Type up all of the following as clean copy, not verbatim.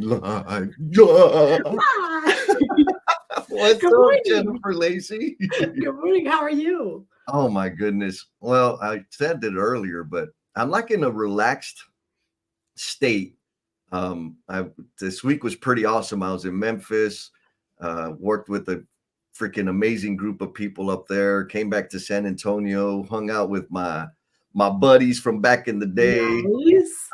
live. Hi. What's Good up, morning. Jennifer Lacey? Good morning. How are you? Oh my goodness. Well, I said it earlier, but I'm like in a relaxed state. This week was pretty awesome. I was in Memphis, worked with a freaking amazing group of people up there, came back to San Antonio, hung out with my buddies from back in the day. Nice.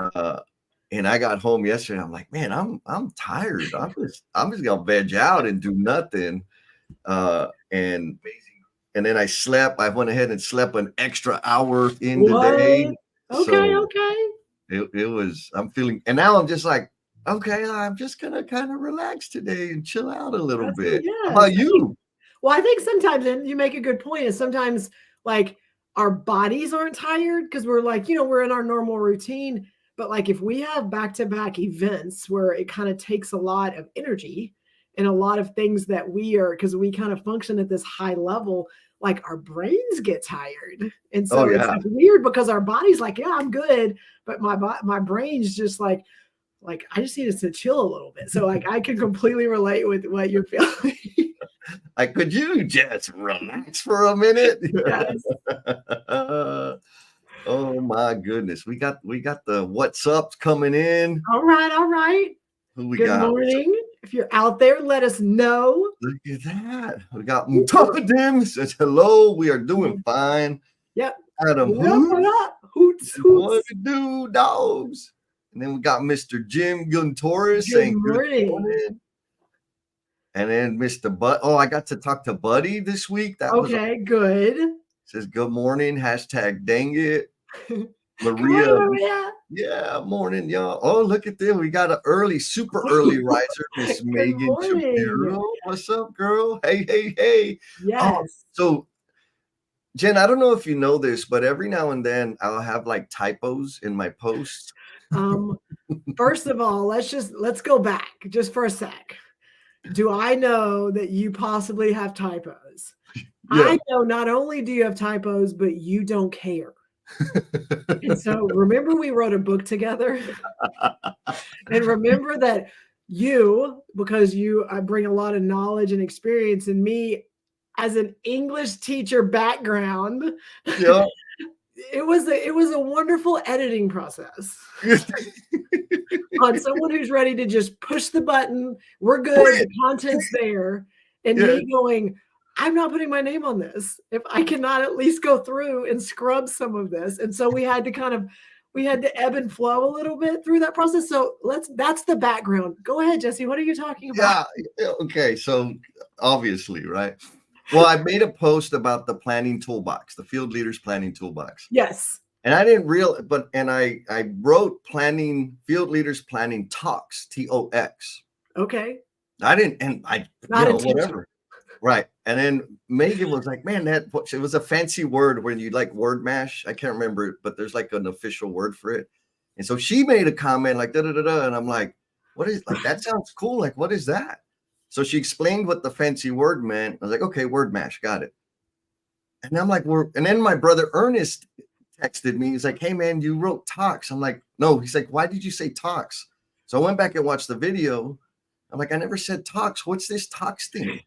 And I got home yesterday. I'm like, man, I'm tired. I'm just gonna veg out and do nothing. And then I slept. I went ahead and slept an extra hour in the day. Okay, So okay. it was, I'm feeling, and now I'm just like, okay, I'm just gonna kind of relax today and chill out a little That's bit. How yes. about you? Well, I think sometimes, and you make a good point, is sometimes like our bodies aren't tired because we're like, we're in our normal routine. But like if we have back-to-back events where it kind of takes a lot of energy and a lot of things that we are, because we kind of function at this high level, like our brains get tired. And Oh so it's yeah. like weird because our body's like, yeah, I'm good. But my brain's just like I just need to chill a little bit. So like I can completely relate with what you're feeling. Like, could you just relax for a minute? Yes. Oh my goodness. We got the what's ups coming in. All right, all right. Who we Good got? morning. If you're out there, let us know. Look at that. We got Mutapadim says hello. We are doing fine. Yep. Adam What up? Hoots, what hoots. we do, dogs? And then we got Mr. Jim Guntoris Good saying morning. good morning. And then Mr. Bud. Oh, I got to talk to Buddy this week. That was Okay, good. says good morning. Hashtag dang it. Good Maria. morning, Maria. Yeah, morning, y'all. Oh, look at them. We got an super early riser, Miss Good Megan morning. Shapiro. What's up, girl? Hey, hey, hey. Yes. So Jen, I don't know if you know this, but every now and then I'll have like typos in my posts. First of all, let's go back just for a sec. Do I know that you possibly have typos? Yeah. I know not only do you have typos, but you don't care. And so remember we wrote a book together? And remember that you, because I bring a lot of knowledge and experience, and me as an English teacher background, Yeah. it was a wonderful editing process on someone who's ready to just push the button. We're good. The content's there. And me going, I'm not putting my name on this if I cannot at least go through and scrub some of this. And so we had to ebb and flow a little bit through that process. So that's the background. Go ahead, Jesse. What are you talking about? Yeah. Okay. So obviously, right. Well, I made a post about the planning toolbox, the field leaders planning toolbox. Yes. And I didn't I wrote field leaders planning talks, TOX. Okay. I didn't, and I, whatever. Right. And then Megan was like, man, it was a fancy word when you like word mash. I can't remember it, but there's like an official word for it. And so she made a comment like, da, da, da, da. And I'm like, what is like, that sounds cool. Like, what is that? So she explained what the fancy word meant. I was like, okay, word mash. Got it. And I'm like, and then my brother Ernest texted me. He's like, hey man, you wrote talks. I'm like, no. He's like, why did you say talks? So I went back and watched the video. I'm like, I never said talks. What's this talks thing?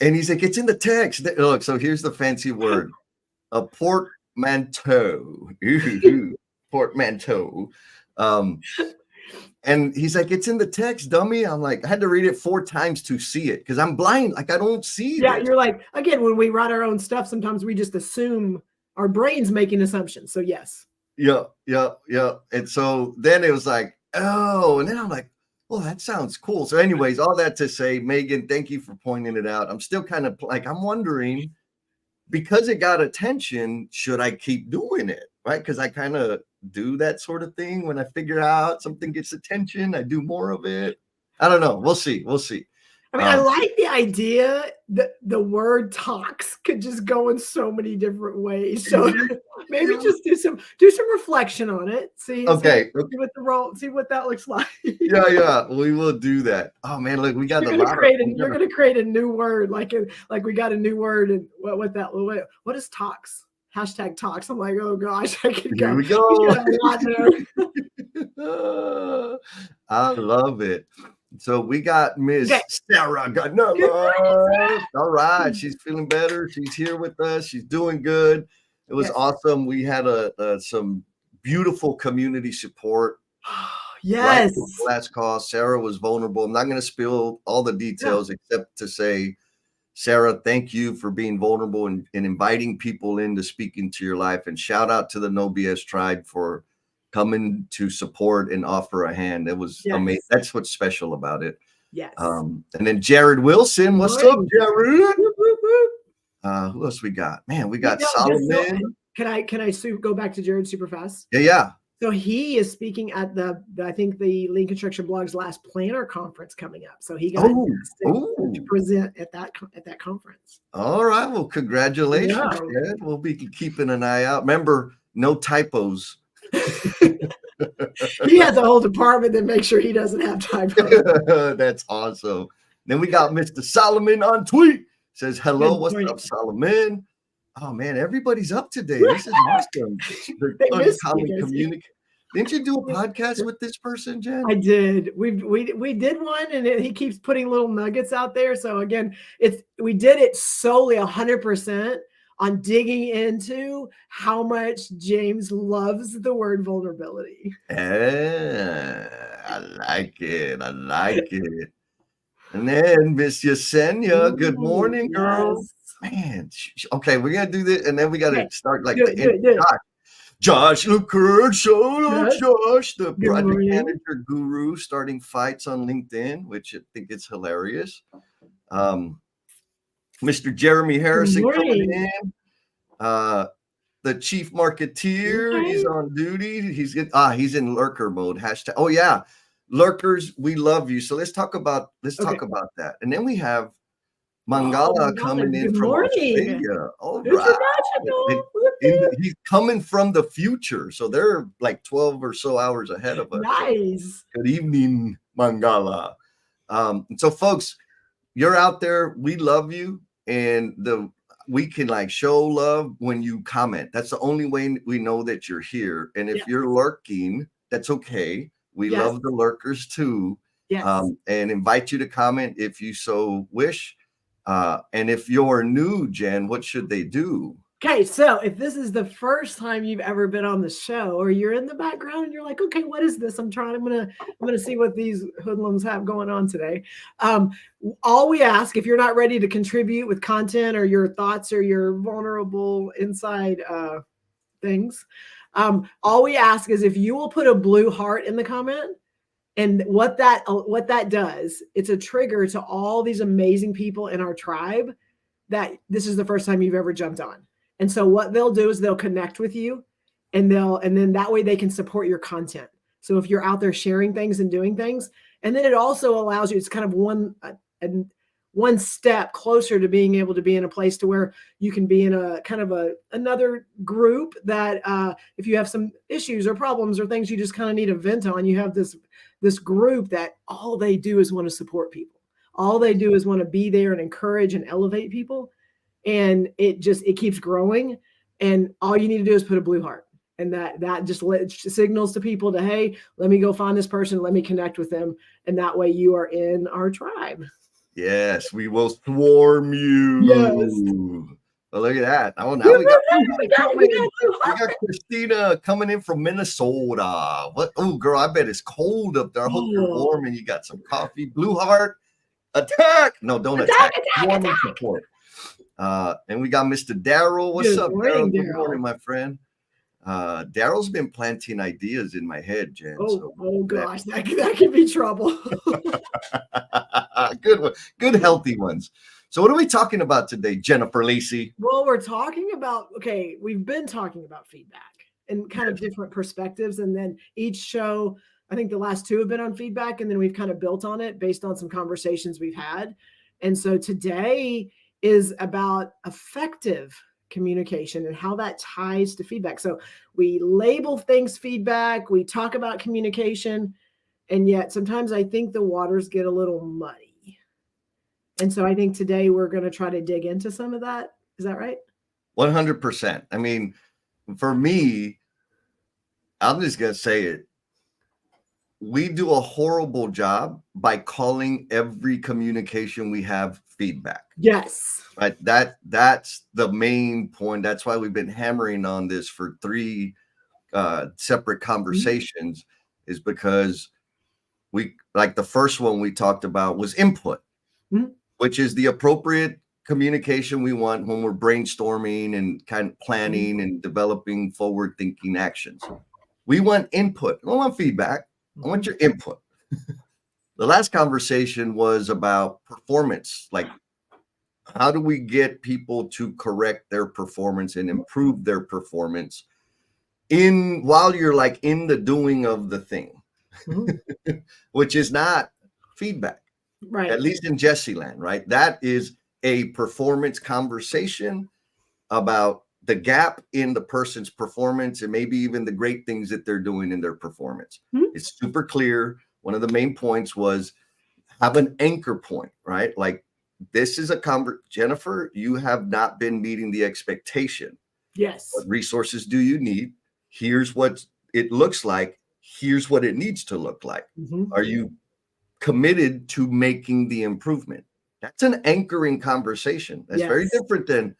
And he's like, it's in the text. Look, so here's the fancy word. A portmanteau. Portmanteau. And he's like, it's in the text, dummy. I'm like, I had to read it 4 times to see it because I'm blind. Like, I don't see Yeah, this. you're like, again, when we write our own stuff, sometimes we just assume our brain's making assumptions. So yes. Yeah. And so then it was like, oh, and then I'm like, well, that sounds cool. So anyways, all that to say, Megan, thank you for pointing it out. I'm still kind of like, I'm wondering, because it got attention, should I keep doing it? Right? Because I kind of do that sort of thing. When I figure out something gets attention, I do more of it. I don't know. We'll see. I mean, I like the idea that the word talks could just go in so many different ways. So maybe just do some reflection on it. See what that looks like. Yeah, we will do that. Oh man, look, we got you're gonna create a new word, like we got a new word, and what is talks? Hashtag talks. I'm like, oh gosh, I could go. Here we go. I love it. So we got Miss Sarah Ganella. All right, she's feeling better. She's here with us. She's doing good. It was awesome. We had some beautiful community support. Right before the last call, Sarah was vulnerable. I'm not going to spill all the details except to say, Sarah, thank you for being vulnerable and inviting people in to speak into your life. And shout out to the No BS tribe for coming to support and offer a hand. It was amazing. That's what's special about it. Yes. And then Jared Wilson. What's up, Jared? Who else we got? Man, we got Solomon. Can I go back to Jared super fast? Yeah. So he is speaking at I think the Lean Construction Blog's last planner conference coming up. So he got to present at that conference. All right. Well, congratulations. Yeah. We'll be keeping an eye out. Remember, no typos. He has a whole department that makes sure he doesn't have typos. That's awesome. Then we got Mr. Solomon on tweet. Says, hello, what's up, Solomon? Oh man, everybody's up today. This is awesome. The uncommon communicate. Didn't you do a podcast with this person, Jen? I did. We did one, and he keeps putting little nuggets out there. So again, we did it solely 100% on digging into how much James loves the word vulnerability. I like it. I like it. And then Miss Yesenia, good morning, girl. Man, okay, we're gonna do this, and then we gotta start like Josh Looker, shout out Josh, the project manager guru, starting fights on LinkedIn, which I think is hilarious. Mr. Jeremy Harrison coming in. The chief marketeer, he's on duty. He's in lurker mode. Hashtag. Oh yeah, lurkers, we love you. So let's talk about that. And then we have Mangala coming in from Australia. All right. He's coming from the future. So they're like 12 or so hours ahead of us. Nice. Good evening, Mangala. So folks, you're out there. We love you. And we can like show love when you comment. That's the only way we know that you're here. And if you're lurking, that's okay. We love the lurkers too. Yes. And invite you to comment if you so wish. And if you're new, Jen, what should they do? Okay, so if this is the first time you've ever been on the show, or you're in the background and you're like, okay, what is this? I'm gonna see what these hoodlums have going on today. All we ask, if you're not ready to contribute with content or your thoughts or your vulnerable inside things, all we ask is if you will put a blue heart in the comment. And what that does, it's a trigger to all these amazing people in our tribe that this is the first time you've ever jumped on. And so what they'll do is they'll connect with you, and then that way they can support your content. So if you're out there sharing things and doing things, and then it also allows you, it's kind of one step closer to being able to be in a place to where you can be in a kind of another group that if you have some issues or problems or things you just kind of need to vent on, you have this group that all they do is want to support people. All they do is want to be there and encourage and elevate people. And it keeps growing. And all you need to do is put a blue heart. And that just signals to people to, hey, let me go find this person. Let me connect with them. And that way you are in our tribe. Yes, we will swarm you. Yes. Well, look at that. Oh, now we got Christina coming in from Minnesota. What? Oh, girl, I bet it's cold up there. I hope you're warm and you got some coffee. Blue heart, attack. No, don't attack. Warm and support. And we got Mr. Daryl. What's up, Daryl? Good morning, my friend. Daryl's been planting ideas in my head, Jen. Oh gosh, that could be trouble. Good one, good healthy ones. So what are we talking about today, Jennifer Lacey? Well, we're talking about, we've been talking about feedback and kind of different perspectives. And then each show, I think the last two have been on feedback, and then we've kind of built on it based on some conversations we've had. And so today is about effective communication and how that ties to feedback. So we label things feedback, we talk about communication, and yet sometimes I think the waters get a little muddy. And so I think today we're going to try to dig into some of that. Is that right? 100%. I mean, for me, I'm just going to say it. we do a horrible job by calling every communication we have feedback. Yes. Right. That's the main point. That's why we've been hammering on this for 3 separate conversations, is because we, like, the first one we talked about was input, which is the appropriate communication we want when we're brainstorming and kind of planning and developing forward-thinking actions. We want input. I don't want feedback. I want your input. The last conversation was about performance. Like, how do we get people to correct their performance and improve their performance while you're like in the doing of the thing, which is not feedback, right? At least in Jesse land, right? That is a performance conversation about the gap in the person's performance and maybe even the great things that they're doing in their performance. It's super clear. One of the main points was have an anchor point, right? Like, this is Jennifer, you have not been meeting the expectation. Yes. What resources do you need? Here's what it looks like. Here's what it needs to look like. Are you committed to making the improvement? That's an anchoring conversation. That's very different than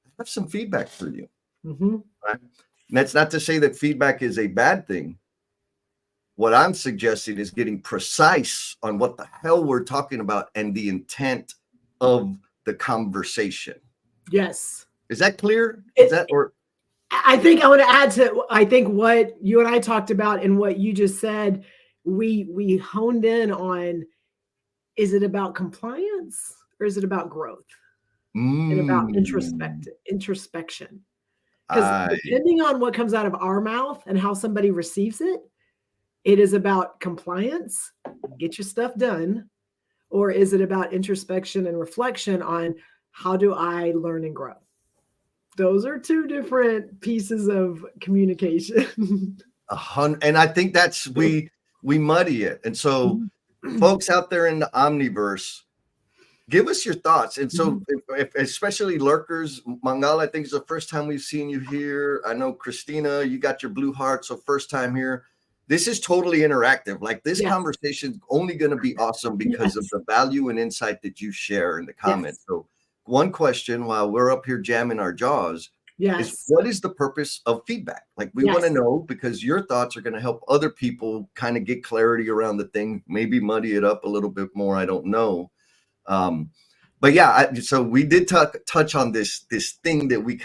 I have some feedback for you. Right? And that's not to say that feedback is a bad thing. What I'm suggesting is getting precise on what the hell we're talking about and the intent of the conversation. Yes. Is that clear? I think I want to add to, I think what you and I talked about and what you just said, we honed in on, is it about compliance or is it about growth? And about introspection? Because depending on what comes out of our mouth and how somebody receives it, it is about compliance, get your stuff done, or is it about introspection and reflection on how do I learn and grow? Those are 2 different pieces of communication. And I think that's, we muddy it. And so folks out there in the omniverse, give us your thoughts. And so if especially lurkers, Mangal, I think it's the first time we've seen you here. I know Christina, you got your blue heart, so first time here. This is totally interactive. Like, this conversation is only going to be awesome because of the value and insight that you share in the comments. So one question while we're up here jamming our jaws is, what is the purpose of feedback? Like, we want to know, because your thoughts are going to help other people kind of get clarity around the thing, maybe muddy it up a little bit more. I don't know. But yeah, so we did touch on this thing that we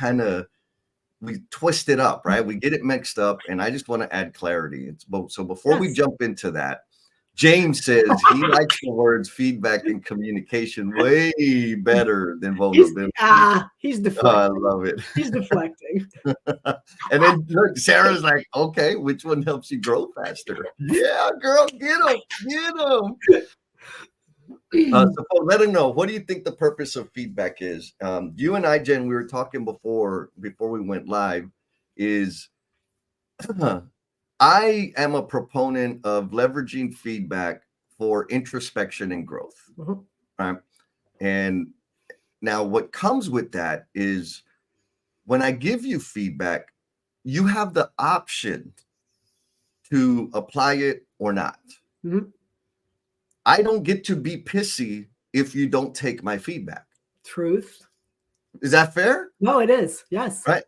twist it up, right? We get it mixed up, and I just want to add clarity. So before we jump into that, James says he likes the words feedback and communication way better than vulnerability. He's deflecting. I love it. He's deflecting. And then look, Sarah's like, okay, which one helps you grow faster? Yeah, girl, get him. So let him know, what do you think the purpose of feedback is? You and I, Jen, we were talking before we went live, is I am a proponent of leveraging feedback for introspection and growth. Right? And now what comes with that is, when I give you feedback, you have the option to apply it or not. I don't get to be pissy if you don't take my feedback. Truth. Is that fair? No, it is. Yes. Right.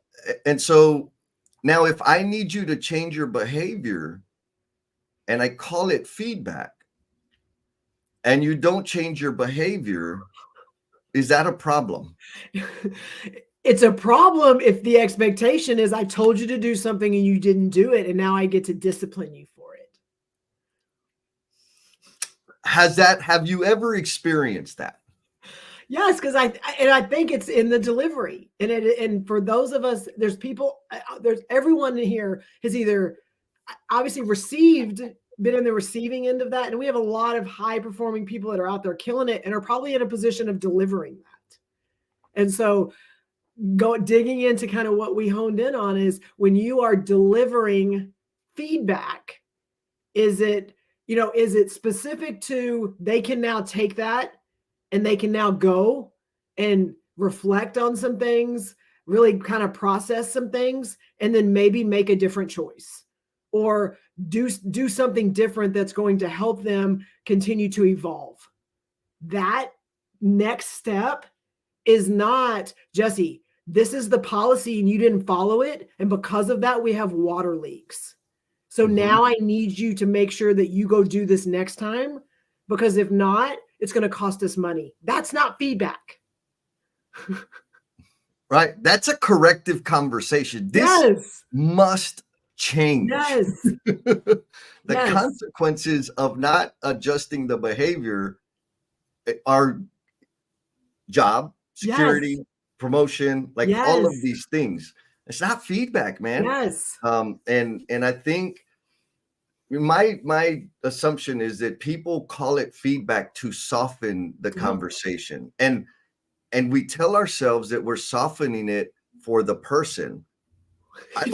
And so now, if I need you to change your behavior and I call it feedback and you don't change your behavior, is that a problem? It's a problem if the expectation is, I told you to do something and you didn't do it, and now I get to discipline you for it. Have you ever experienced that? Yes, because I think it's in the delivery, and for those of us, there's everyone here has either obviously been in the receiving end of that, and we have a lot of high performing people that are out there killing it and are probably in a position of delivering that. And so, digging into kind of what we honed in on is, when you are delivering feedback, is it specific to, they can now take that and they can now go and reflect on some things, really kind of process some things, and then maybe make a different choice? Or do something different that's going to help them continue to evolve. That next step is not, Jesse, this is the policy and you didn't follow it. And because of that, we have water leaks. So now I need you to make sure that you go do this next time, because if not, it's going to cost us money. That's not feedback. Right. That's a corrective conversation. This must change. The consequences of not adjusting the behavior are job security, promotion, like all of these things. It's not feedback, man. And I think my assumption is that people call it feedback to soften the conversation, and we tell ourselves that we're softening it for the person.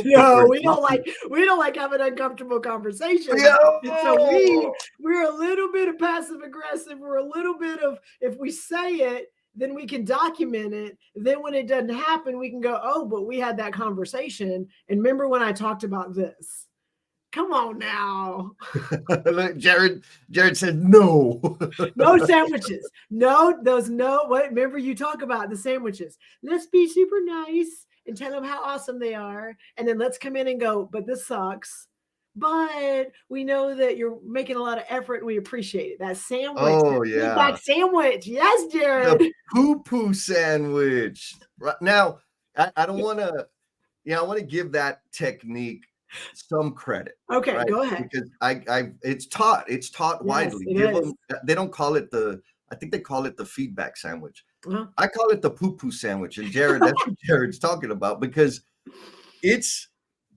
No, we don't like having uncomfortable conversations. So we're a little bit of passive aggressive. We're a little bit of, if we say it, then we can document it. Then when it doesn't happen, we can go, oh, but we had that conversation. And remember when I talked about this? Come on now. Jared said no. No sandwiches. No, remember you talk about the sandwiches. Let's be super nice and tell them how awesome they are. And then let's come in and go, but this sucks. But we know that you're making a lot of effort and we appreciate it. That sandwich. Oh, yeah. That sandwich. Yes, Jared. The poo-poo sandwich. Right now, I don't want to, I want to give that technique some credit. Okay, go ahead. Because it's taught widely. They don't call it I think they call it the feedback sandwich. I call it the poo-poo sandwich. And Jared, that's what Jared's talking about, because it's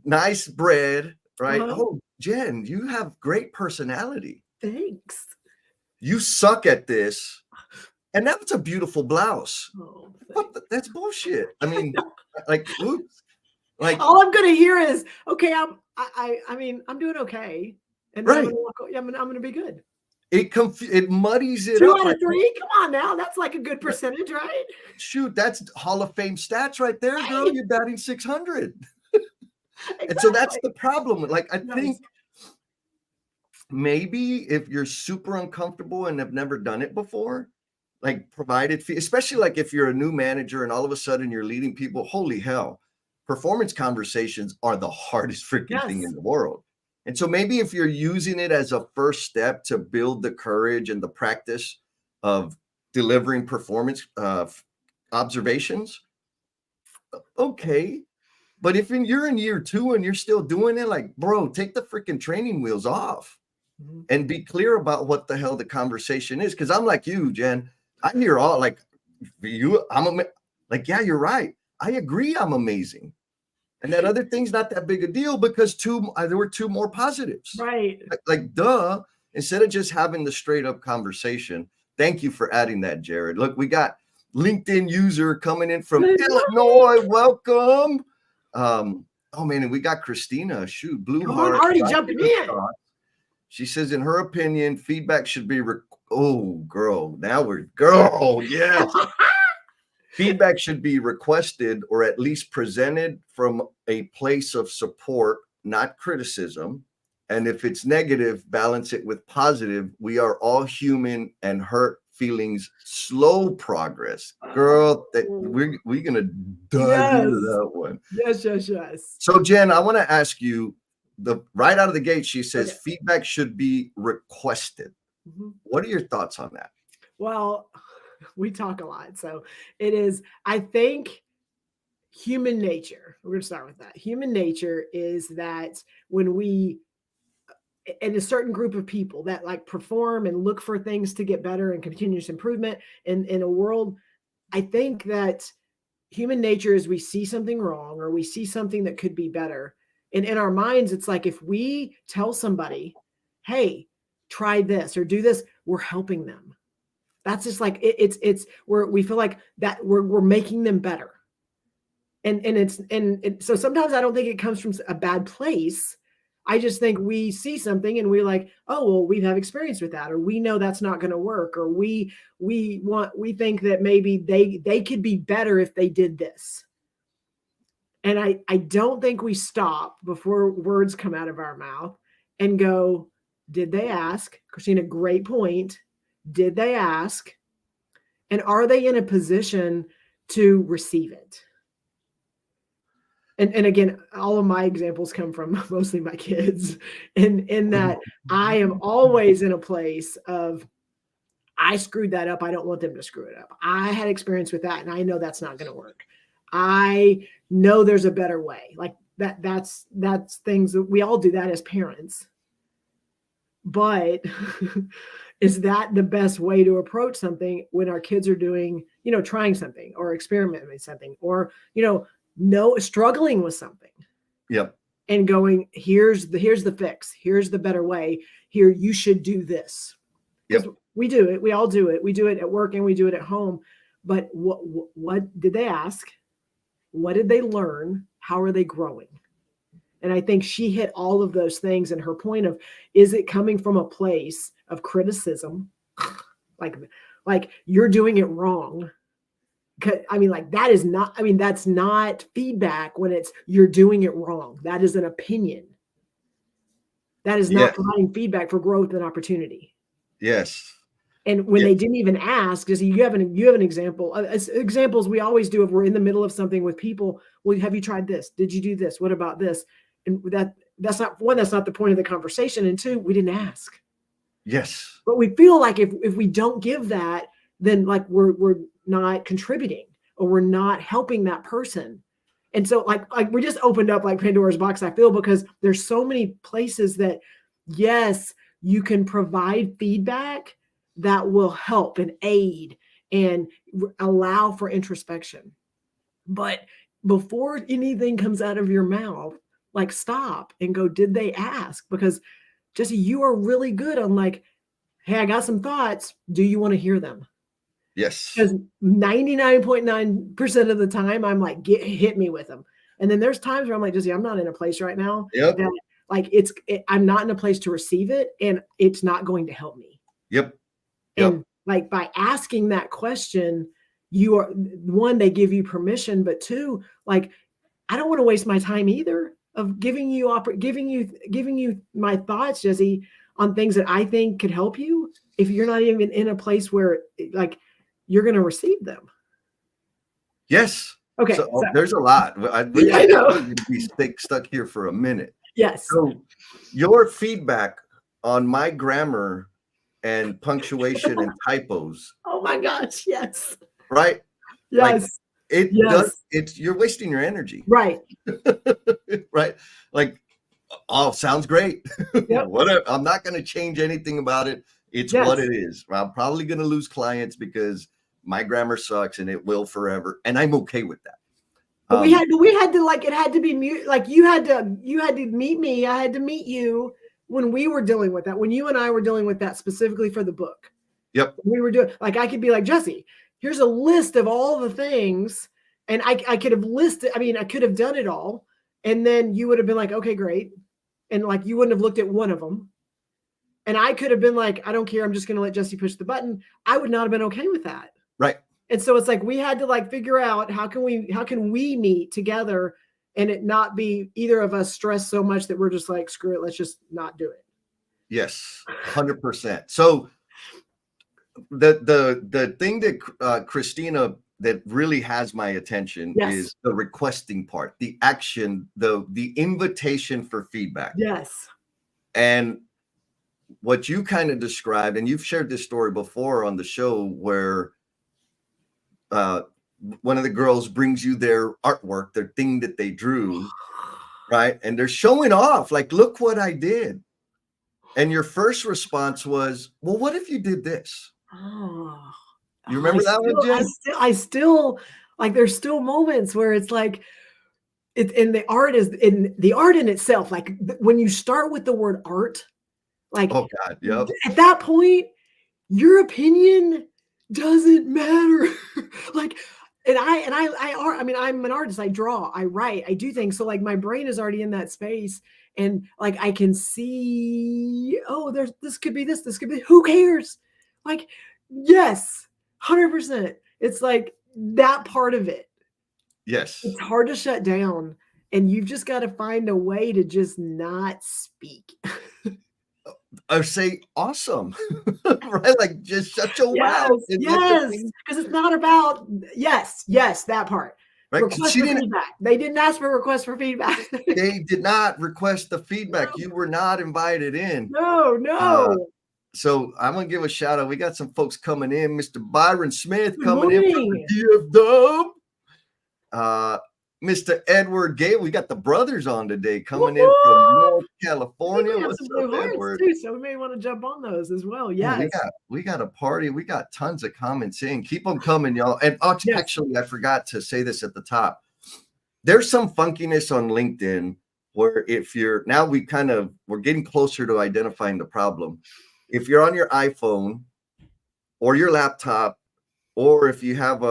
nice bread, right? Oh, Jen, you have great personality. Thanks. You suck at this. And that's a beautiful blouse. Oh, that's bullshit. I mean, like, oops. Like, all I'm gonna hear is, okay, I'm doing okay, and I'm gonna be good. It muddies it 2 up. 2 out of 3. Come on now, that's like a good percentage, right? Shoot, that's Hall of Fame stats right there, girl. You're batting 600. And so that's the problem. Like, I think maybe if you're super uncomfortable and have never done it before, like especially like if you're a new manager and all of a sudden you're leading people, holy hell. Performance conversations are the hardest freaking thing in the world. And so maybe if you're using it as a first step to build the courage and the practice of delivering performance observations, okay. But if you're in year 2 and you're still doing it, like, bro, take the freaking training wheels off and be clear about what the hell the conversation is. Because I'm like you, Jen. I hear all like you. Yeah, you're right. I agree. I'm amazing. And that other thing's not that big a deal because there were 2 more positives. Right. Like, duh, instead of just having the straight up conversation. Thank you for adding that, Jared. Look, we got LinkedIn user coming in from Illinois. Welcome. Oh man, and we got Christina. Shoot, blue heart. Already jumping in. She says, in her opinion, feedback should be yes. Feedback should be requested or at least presented from a place of support, not criticism. And if it's negative, balance it with positive. We are all human, and hurt feelings slow progress. Girl, we're going to dive into that one. Yes. So, Jen, I want to ask you, right out of the gate, she says feedback should be requested. What are your thoughts on that? Well, we talk a lot. So it is, I think, human nature. We're going to start with that. Human nature is that when we, in a certain group of people that like perform and look for things to get better and continuous improvement in a world, I think that human nature is we see something wrong or we see something that could be better. And in our minds, it's like if we tell somebody, hey, try this or do this, we're helping them. That's just like we feel like that we're making them better. And so sometimes I don't think it comes from a bad place. I just think we see something and we're like, oh, well, we have experience with that, or we know that's not going to work, or we think that maybe they could be better if they did this. And I don't think we stop before words come out of our mouth and go, did they ask? Christina, great point. Did they ask? And are they in a position to receive it? And again, all of my examples come from mostly my kids, in that I am always in a place of, I screwed that up. I don't want them to screw it up. I had experience with that, and I know that's not going to work. I know there's a better way. Like that's things that we all do that as parents. But is that the best way to approach something when our kids are doing, trying something or experimenting with something, or, struggling with something? Yep. And going, here's the fix. Here's the better way. Here, you should do this. Because we do it. We all do it. We do it at work and we do it at home. But what did they ask? What did they learn? How are they growing? And I think she hit all of those things. And her point of, is it coming from a place of criticism? Like you're doing it wrong. That is not, that's not feedback when it's, you're doing it wrong. That is an opinion. That is not providing feedback for growth and opportunity. Yes. And when they didn't even ask, you have an example. Examples we always do if we're in the middle of something with people. Well, have you tried this? Did you do this? What about this? And that's not the point of the conversation. And two, we didn't ask. Yes. But we feel like if we don't give that, then like we're not contributing, or we're not helping that person. And so like we just opened up like Pandora's box, I feel, because there's so many places that, yes, you can provide feedback that will help and aid and allow for introspection. But before anything comes out of your mouth, like stop and go, did they ask? Because Jesse, you are really good on like, hey, I got some thoughts. Do you want to hear them? Yes. Because 99.9% of the time I'm like, hit me with them. And then there's times where I'm like, Jesse, I'm not in a place right now. Yep. That, like I'm not in a place to receive it, and it's not going to help me. Yep. And like by asking that question, you are, one, they give you permission, but two, like, I don't want to waste my time either of giving you my thoughts, Jesse, on things that I think could help you, if you're not even in a place where like you're going to receive them. Yes. Okay. So there's a lot. I know. Need to be stuck here for a minute. Yes. So your feedback on my grammar and punctuation and typos. Oh my gosh. Yes. Right. Yes. Like does. You're wasting your energy. Right. Right. Like, oh, sounds great. Yep. Whatever. I'm not going to change anything about it. It's what it is. I'm probably going to lose clients because my grammar sucks, and it will forever. And I'm okay with that. But we had to like, it had to be mute. Like you had to meet me. I had to meet you when we were dealing with that, when you and I were dealing with that specifically for the book. Yep. We were doing, like, I could be like, Jesse, here's a list of all the things. And I could have listed, I could have done it all. And then you would have been like, okay, great. And like, you wouldn't have looked at one of them. And I could have been like, I don't care. I'm just going to let Jesse push the button. I would not have been okay with that. Right. And so it's like, we had to like figure out how can we meet together and it not be either of us stressed so much that we're just like, screw it, let's just not do it. Yes, 100%. So the thing that Christina, that really has my attention is the requesting part, the action, the invitation for feedback. Yes. And what you kind of described, and you've shared this story before on the show, where one of the girls brings you their artwork, their thing that they drew, right? And they're showing off, like, look what I did. And your first response was, well, what if you did this? Oh, you remember that one, Jen? I still like, there's still moments where it's like, it's in the art in itself. Like when you start with the word art, like, oh God, yep. At that point, your opinion doesn't matter. Like, I'm an artist. I draw, I write, I do things. So like my brain is already in that space. And like, I can see, oh, this could be this could be, who cares? Like, yes, 100%. It's like that part of it. Yes. It's hard to shut down, and you've just got to find a way to just not speak. or say awesome, right? Like just shut your Yes, mouth and let the thing, because it's not about yes, that part. right? Request She for didn't. feedback. They didn't ask for request for feedback. They did not request the feedback. No, You were not invited in. no, Uh, no. so I'm gonna give a shout out. We got some folks coming in. Mr. Byron Smith Good coming in from morning. the DF Dub. Mr. Edward Gay. We got the brothers on today coming in from North I think California. we have What's some up, blue hearts Edward? too, so we may want to jump on those as well. Oh, Yes. we got a party. We got tons of comments in. Keep them coming, y'all. And Yes. actually, I forgot to say this at the top. There's some funkiness on LinkedIn where if you're now we're getting closer to identifying the problem. If you're on your iPhone or your laptop, or if you have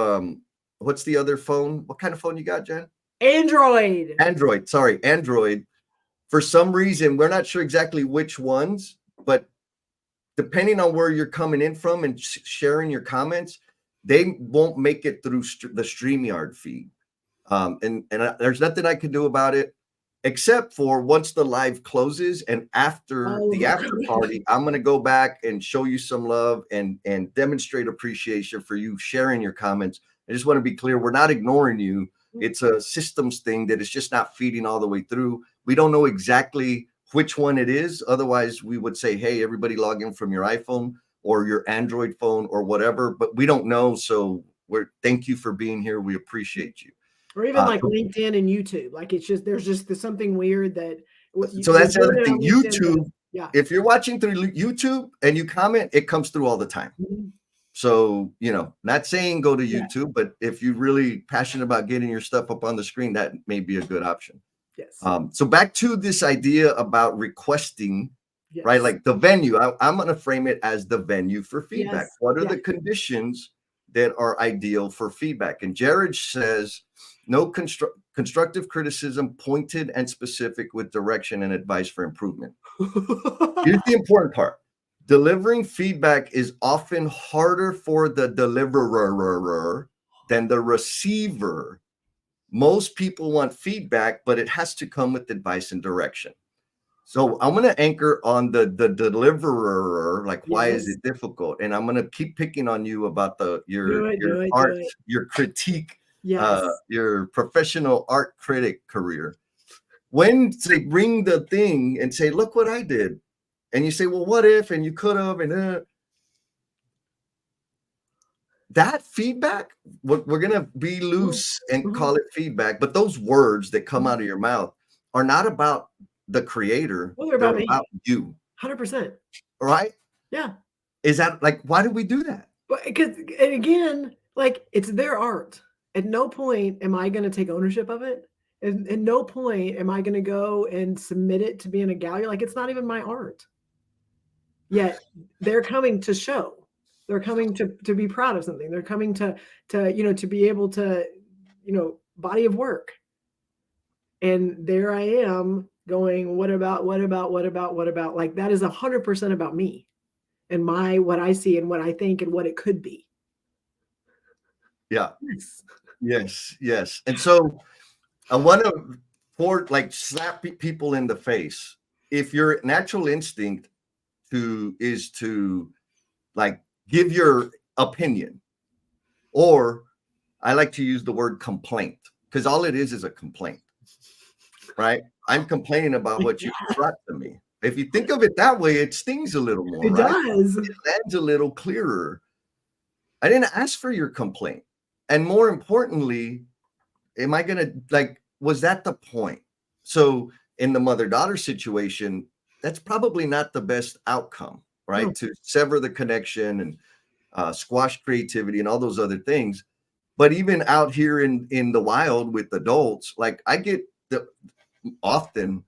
what's the other phone? What kind of phone you got, Jen? Android. Sorry, Android. For some reason, we're not sure exactly which ones, but depending on where you're coming in from and sharing your comments, they won't make it through the StreamYard feed. And there's nothing I can do about it, except for once the live closes and after the after party, I'm going to go back and show you some love and demonstrate appreciation for you sharing your comments. I just want to be clear. We're not ignoring you. It's a systems thing that is just not feeding all the way through. We don't know exactly which one it is. Otherwise, we would say, hey, everybody log in from your iPhone or your Android phone or whatever, but we don't know. So thank you for being here. We appreciate you. Or even like LinkedIn and YouTube. Like there's something weird that. So that's the other thing. YouTube, yeah. If you're watching through YouTube and you comment, it comes through all the time. Mm-hmm. So, not saying go to YouTube, but if you're really passionate about getting your stuff up on the screen, that may be a good option. Yes. So back to this idea about requesting, right? Like the venue, I'm going to frame it as the venue for feedback. Yes. What are the conditions that are ideal for feedback? And Jared says, no constructive criticism, pointed and specific with direction and advice for improvement. Here's the important part. Delivering feedback is often harder for the deliverer than the receiver. Most people want feedback, but it has to come with advice and direction. So I'm going to anchor on the deliverer, like why is it difficult? And I'm going to keep picking on you about your art, your critique, your professional art critic career. When they bring the thing and say, look what I did. And you say, well, what if, and you could have, and that feedback, we're going to be loose and call it feedback. But those words that come out of your mouth are not about the creator. Well, they're about you. 100%. Right? Yeah. Is that like, why do we do that? But and again, like it's their art. At no point am I going to take ownership of it. And at no point am I going to go and submit it to be in a gallery. Like it's not even my art. Yet they're coming to show. They're coming to be proud of something. They're coming to be able to, body of work. And there I am going, what about? Like that is 100% about me and what I see and what I think and what it could be. Yeah. Yes. And so I want to slap people in the face. If your natural instinct is to like give your opinion, or I like to use the word complaint, because all it is a complaint, right? I'm complaining about what you brought to me. If you think of it that way, it stings a little more. It does. It lands a little clearer. I didn't ask for your complaint. And more importantly, am I going to was that the point? So in the mother-daughter situation, that's probably not the best outcome, right? To sever the connection and squash creativity and all those other things. But even out here in the wild with adults, like often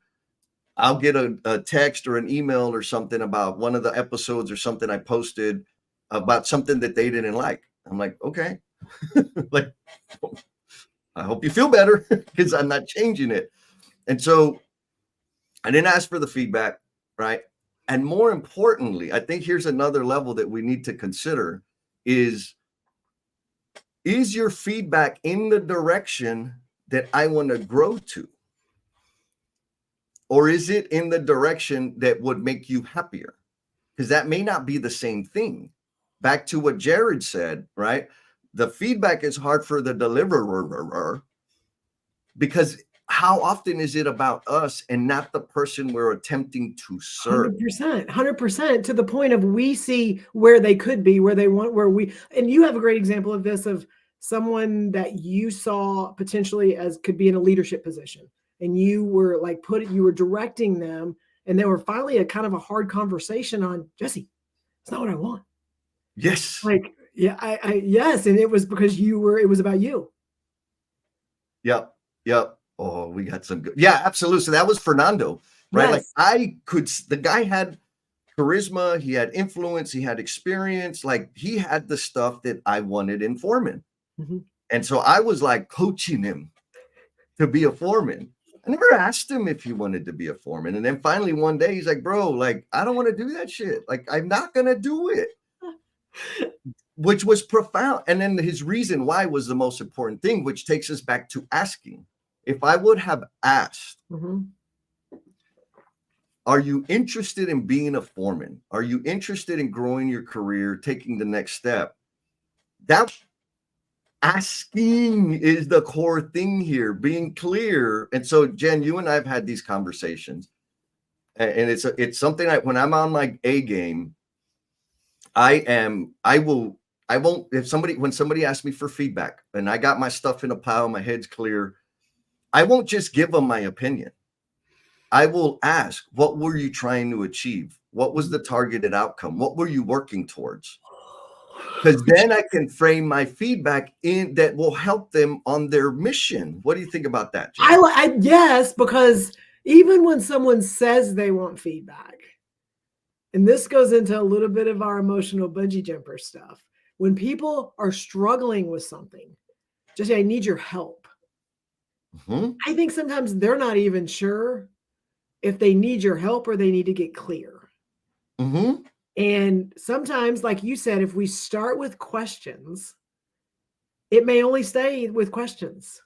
I'll get a text or an email or something about one of the episodes or something I posted about something that they didn't like. I'm like, okay, like, I hope you feel better because I'm not changing it. And so I didn't ask for the feedback, right? And more importantly, I think here's another level that we need to consider is your feedback in the direction that I want to grow to? Or is it in the direction that would make you happier? because that may not be the same thing. Back to what Jared said, right? The feedback is hard for the deliverer because how often is it about us and not the person we're attempting to serve? 100%, to the point of we see where they could be, where they want, and you have a great example of this, of someone that you saw potentially as could be in a leadership position, and you were like you were directing them, and they were finally a kind of a hard conversation on, Jesse, it's not what I want. Yes. Like, yeah, yes. And it was because it was about you. Yep. Oh, we got some good. Yeah, absolutely. So that was Fernando, right? Yes. Like the guy had charisma, he had influence, he had experience, like he had the stuff that I wanted in foreman. Mm-hmm. And so I was like coaching him to be a foreman. I never asked him if he wanted to be a foreman. And then finally one day he's like, bro, like, I don't want to do that shit. Like, I'm not going to do it. Which was profound. And then his reason why was the most important thing, which takes us back to asking. If I would have asked, mm-hmm. Are you interested in being a foreman? Are you interested in growing your career, taking the next step? That asking is the core thing here, being clear. And so, Jen, you and I have had these conversations, and it's something that when I'm on my A game, when somebody asks me for feedback and I got my stuff in a pile, my head's clear, I won't just give them my opinion. I will ask, what were you trying to achieve? What was the targeted outcome? What were you working towards? Because then I can frame my feedback in that will help them on their mission. What do you think about that, Jen? Yes, because even when someone says they want feedback, and this goes into a little bit of our emotional bungee jumper stuff, when people are struggling with something, just say, I need your help. Mm-hmm. I think sometimes they're not even sure if they need your help or they need to get clear. Mm-hmm. And sometimes, like you said, if we start with questions, it may only stay with questions.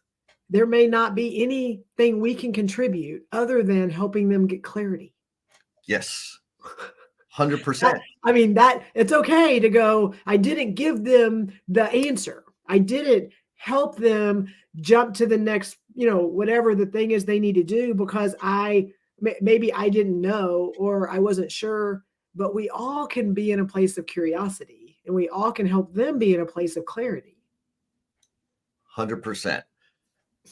There may not be anything we can contribute other than helping them get clarity. Yes. 100%. I mean, that it's okay to go, I didn't give them the answer. I didn't help them jump to the next, whatever the thing is they need to do, because maybe I didn't know or I wasn't sure, but we all can be in a place of curiosity and we all can help them be in a place of clarity. 100%.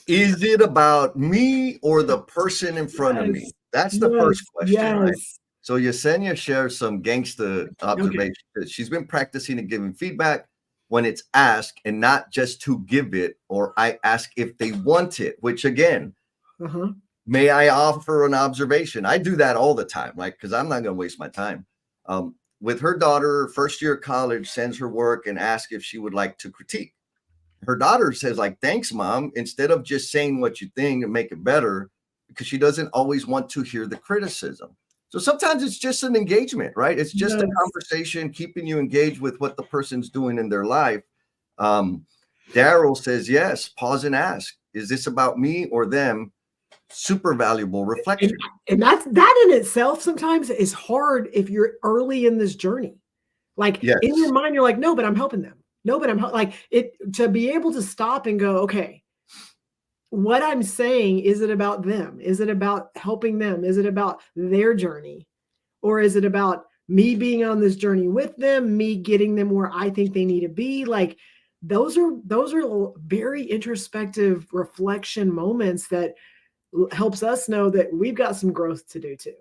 Is it about me or the person in front of me? That's the first question, right? So Yesenia shares some gangster observations. Okay. She's been practicing and giving feedback when it's asked and not just to give it, or I ask if they want it, which again, may I offer an observation? I do that all the time, like, because I'm not going to waste my time. With her daughter, first year of college, sends her work and asks if she would like to critique. Her daughter says, like, thanks, Mom, instead of just saying what you think and make it better, because she doesn't always want to hear the criticism. So sometimes it's just an engagement, right? It's just a conversation, keeping you engaged with what the person's doing in their life. Daryl says, yes, pause and ask, is this about me or them? Super valuable reflection. And that in itself sometimes is hard if you're early in this journey. Like in your mind, you're like, no, but I'm helping them. No, but I'm like it, to be able to stop and go, okay, what I'm saying, is it about them? Is it about helping them? Is it about their journey? Or is it about me being on this journey with them, me getting them where I think they need to be? Like those are very introspective reflection moments that helps us know that we've got some growth to do too.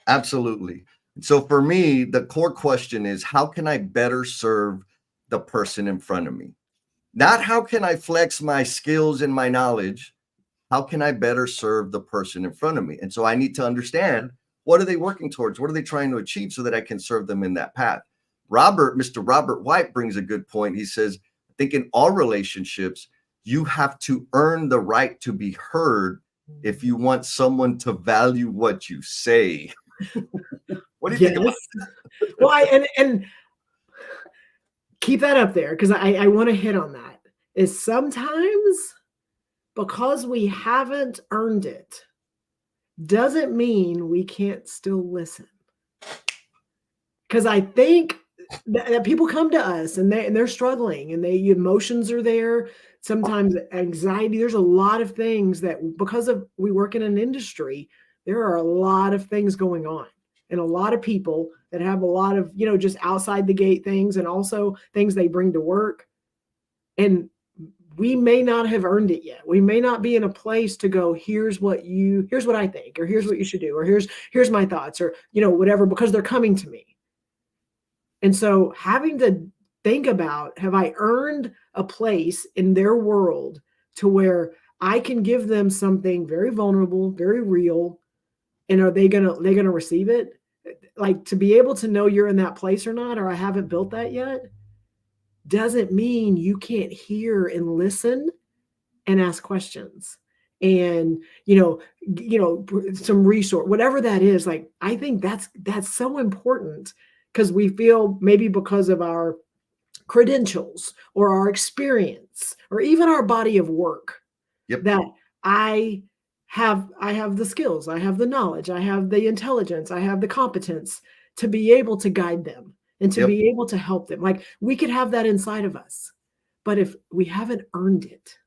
Absolutely. So for me, the core question is, how can I better serve the person in front of me? Not how can I flex my skills and my knowledge? How can I better serve the person in front of me? And so I need to understand, what are they working towards? What are they trying to achieve so that I can serve them in that path? Mr. Robert White brings a good point. He says, I think in all relationships, you have to earn the right to be heard if you want someone to value what you say. What do you think about that? Well, and keep that up there, because I want to hit on that. Is sometimes because we haven't earned it doesn't mean we can't still listen. because I think that people come to us and they're struggling and emotions are there. Sometimes anxiety. There's a lot of things that because of we work in an industry, there are a lot of things going on and a lot of people that have a lot of, just outside the gate things and also things they bring to work. And we may not have earned it yet. We may not be in a place to go, here's what I think, or here's what you should do, or here's my thoughts, or, whatever, because they're coming to me. And so having to think about, have I earned a place in their world to where I can give them something very vulnerable, very real, and are they gonna receive it? Like, to be able to know you're in that place or not, or I haven't built that yet, doesn't mean you can't hear and listen and ask questions and some resource, whatever that is. Like, I think that's so important, because we feel maybe because of our credentials or our experience or even our body of work, that I have the skills, I have the knowledge, I have the intelligence, I have the competence to be able to guide them and to be able to help them. Like, we could have that inside of us, but if we haven't earned it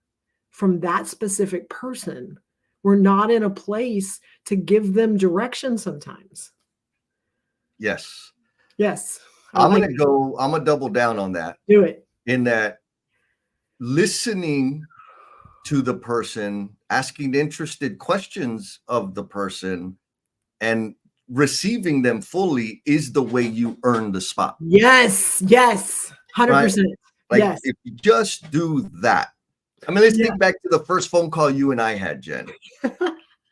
from that specific person, we're not in a place to give them direction sometimes. Yes. I'm gonna double down on that. Do it. In that, listening to the person, asking interested questions of the person, and receiving them fully is the way you earn the spot. Yes. 100%. Right? Like, yes. If you just do that. I mean, let's think back to the first phone call you and I had, Jen.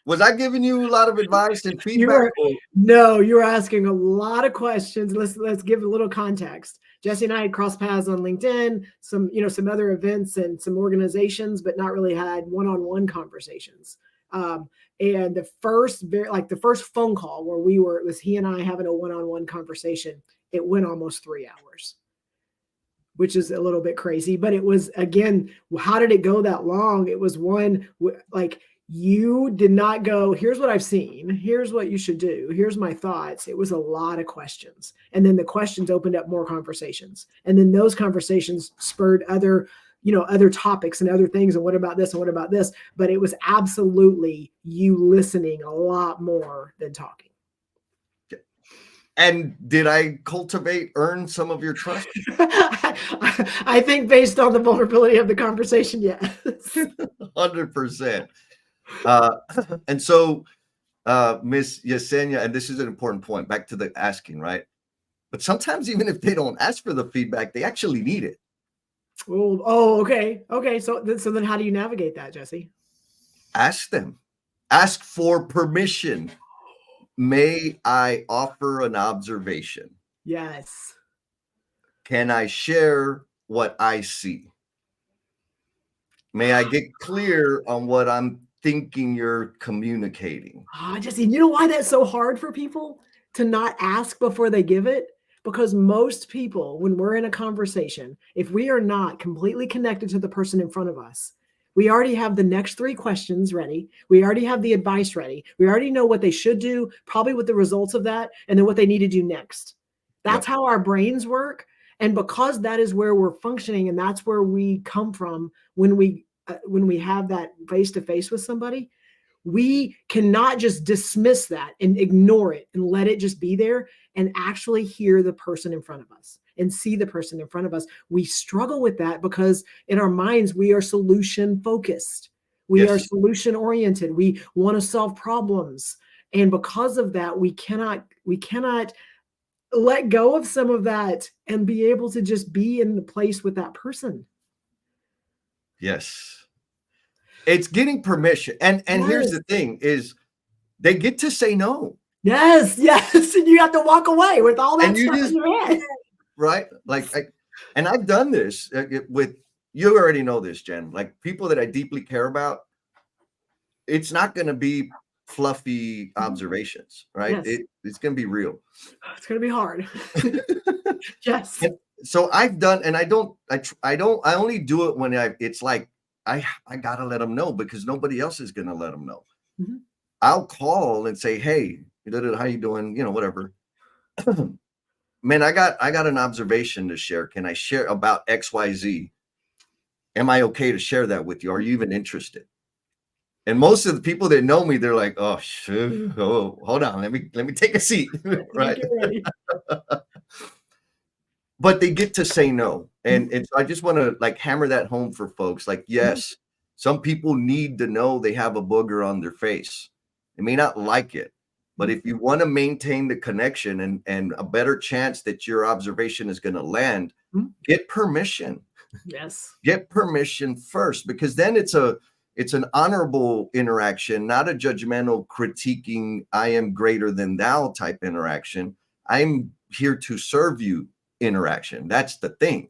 Was I giving you a lot of advice and feedback? No, you were asking a lot of questions. Let's give a little context. Jesse and I had crossed paths on LinkedIn, some other events and some organizations, but not really had one-on-one conversations. And the first phone call where it was he and I having a one-on-one conversation, it went almost 3 hours, which is a little bit crazy. But it was, again, how did it go that long? It was one, like, you did not go, here's what I've seen, here's what you should do, here's my thoughts. It was a lot of questions. And then the questions opened up more conversations. And then those conversations spurred other topics and other things. And what about this? And what about this? But it was absolutely you listening a lot more than talking. And did I earn some of your trust? I think based on the vulnerability of the conversation, yes. 100%. And so, Miss Yesenia, and this is an important point, back to the asking, right? But sometimes even if they don't ask for the feedback, they actually need it. Oh, okay. So then how do you navigate that, Jesse? Ask them. Ask for permission. May I offer an observation? Yes. Can I share what I see? May I get clear on what I'm thinking you're communicating? Jesse, you know why that's so hard for people to not ask before they give it? Because most people, when we're in a conversation, if we are not completely connected to the person in front of us, we already have the next 3 questions ready. We already have the advice ready. We already know what they should do, probably what the results of that, and then what they need to do next. That's how our brains work. And because that is where we're functioning, and that's where we come from when we have that face-to-face with somebody, we cannot just dismiss that and ignore it and let it just be there and actually hear the person in front of us and see the person in front of us. We struggle with that because in our minds, we are solution focused. We are solution oriented. We want to solve problems. And because of that, we cannot let go of some of that and be able to just be in the place with that person. Yes. It's getting permission. And here's the thing is they get to say no. Yes. And you have to walk away with all that stuff in your head. Right? And I've done this with, you already know this, Jen, like people that I deeply care about. It's not going to be fluffy observations, right? Yes. It's going to be real. It's going to be hard. Yes. And so I've done, and I only do it when it's like, I got to let them know because nobody else is going to let them know. Mm-hmm. I'll call and say, hey, how you doing? Whatever. man, I got an observation to share. Can I share about XYZ? Am I okay to share that with you? Are you even interested? And most of the people that know me, they're like, oh, hold on, let me take a seat. Right. But they get to say no. And so I just want to like hammer that home for folks. Like, yes, some people need to know they have a booger on their face. They may not like it, but if you want to maintain the connection and a better chance that your observation is going to land, get permission. Yes. Get permission first, because then it's an honorable interaction, not a judgmental critiquing, I am greater than thou type interaction. I'm here to serve you interaction. That's the thing.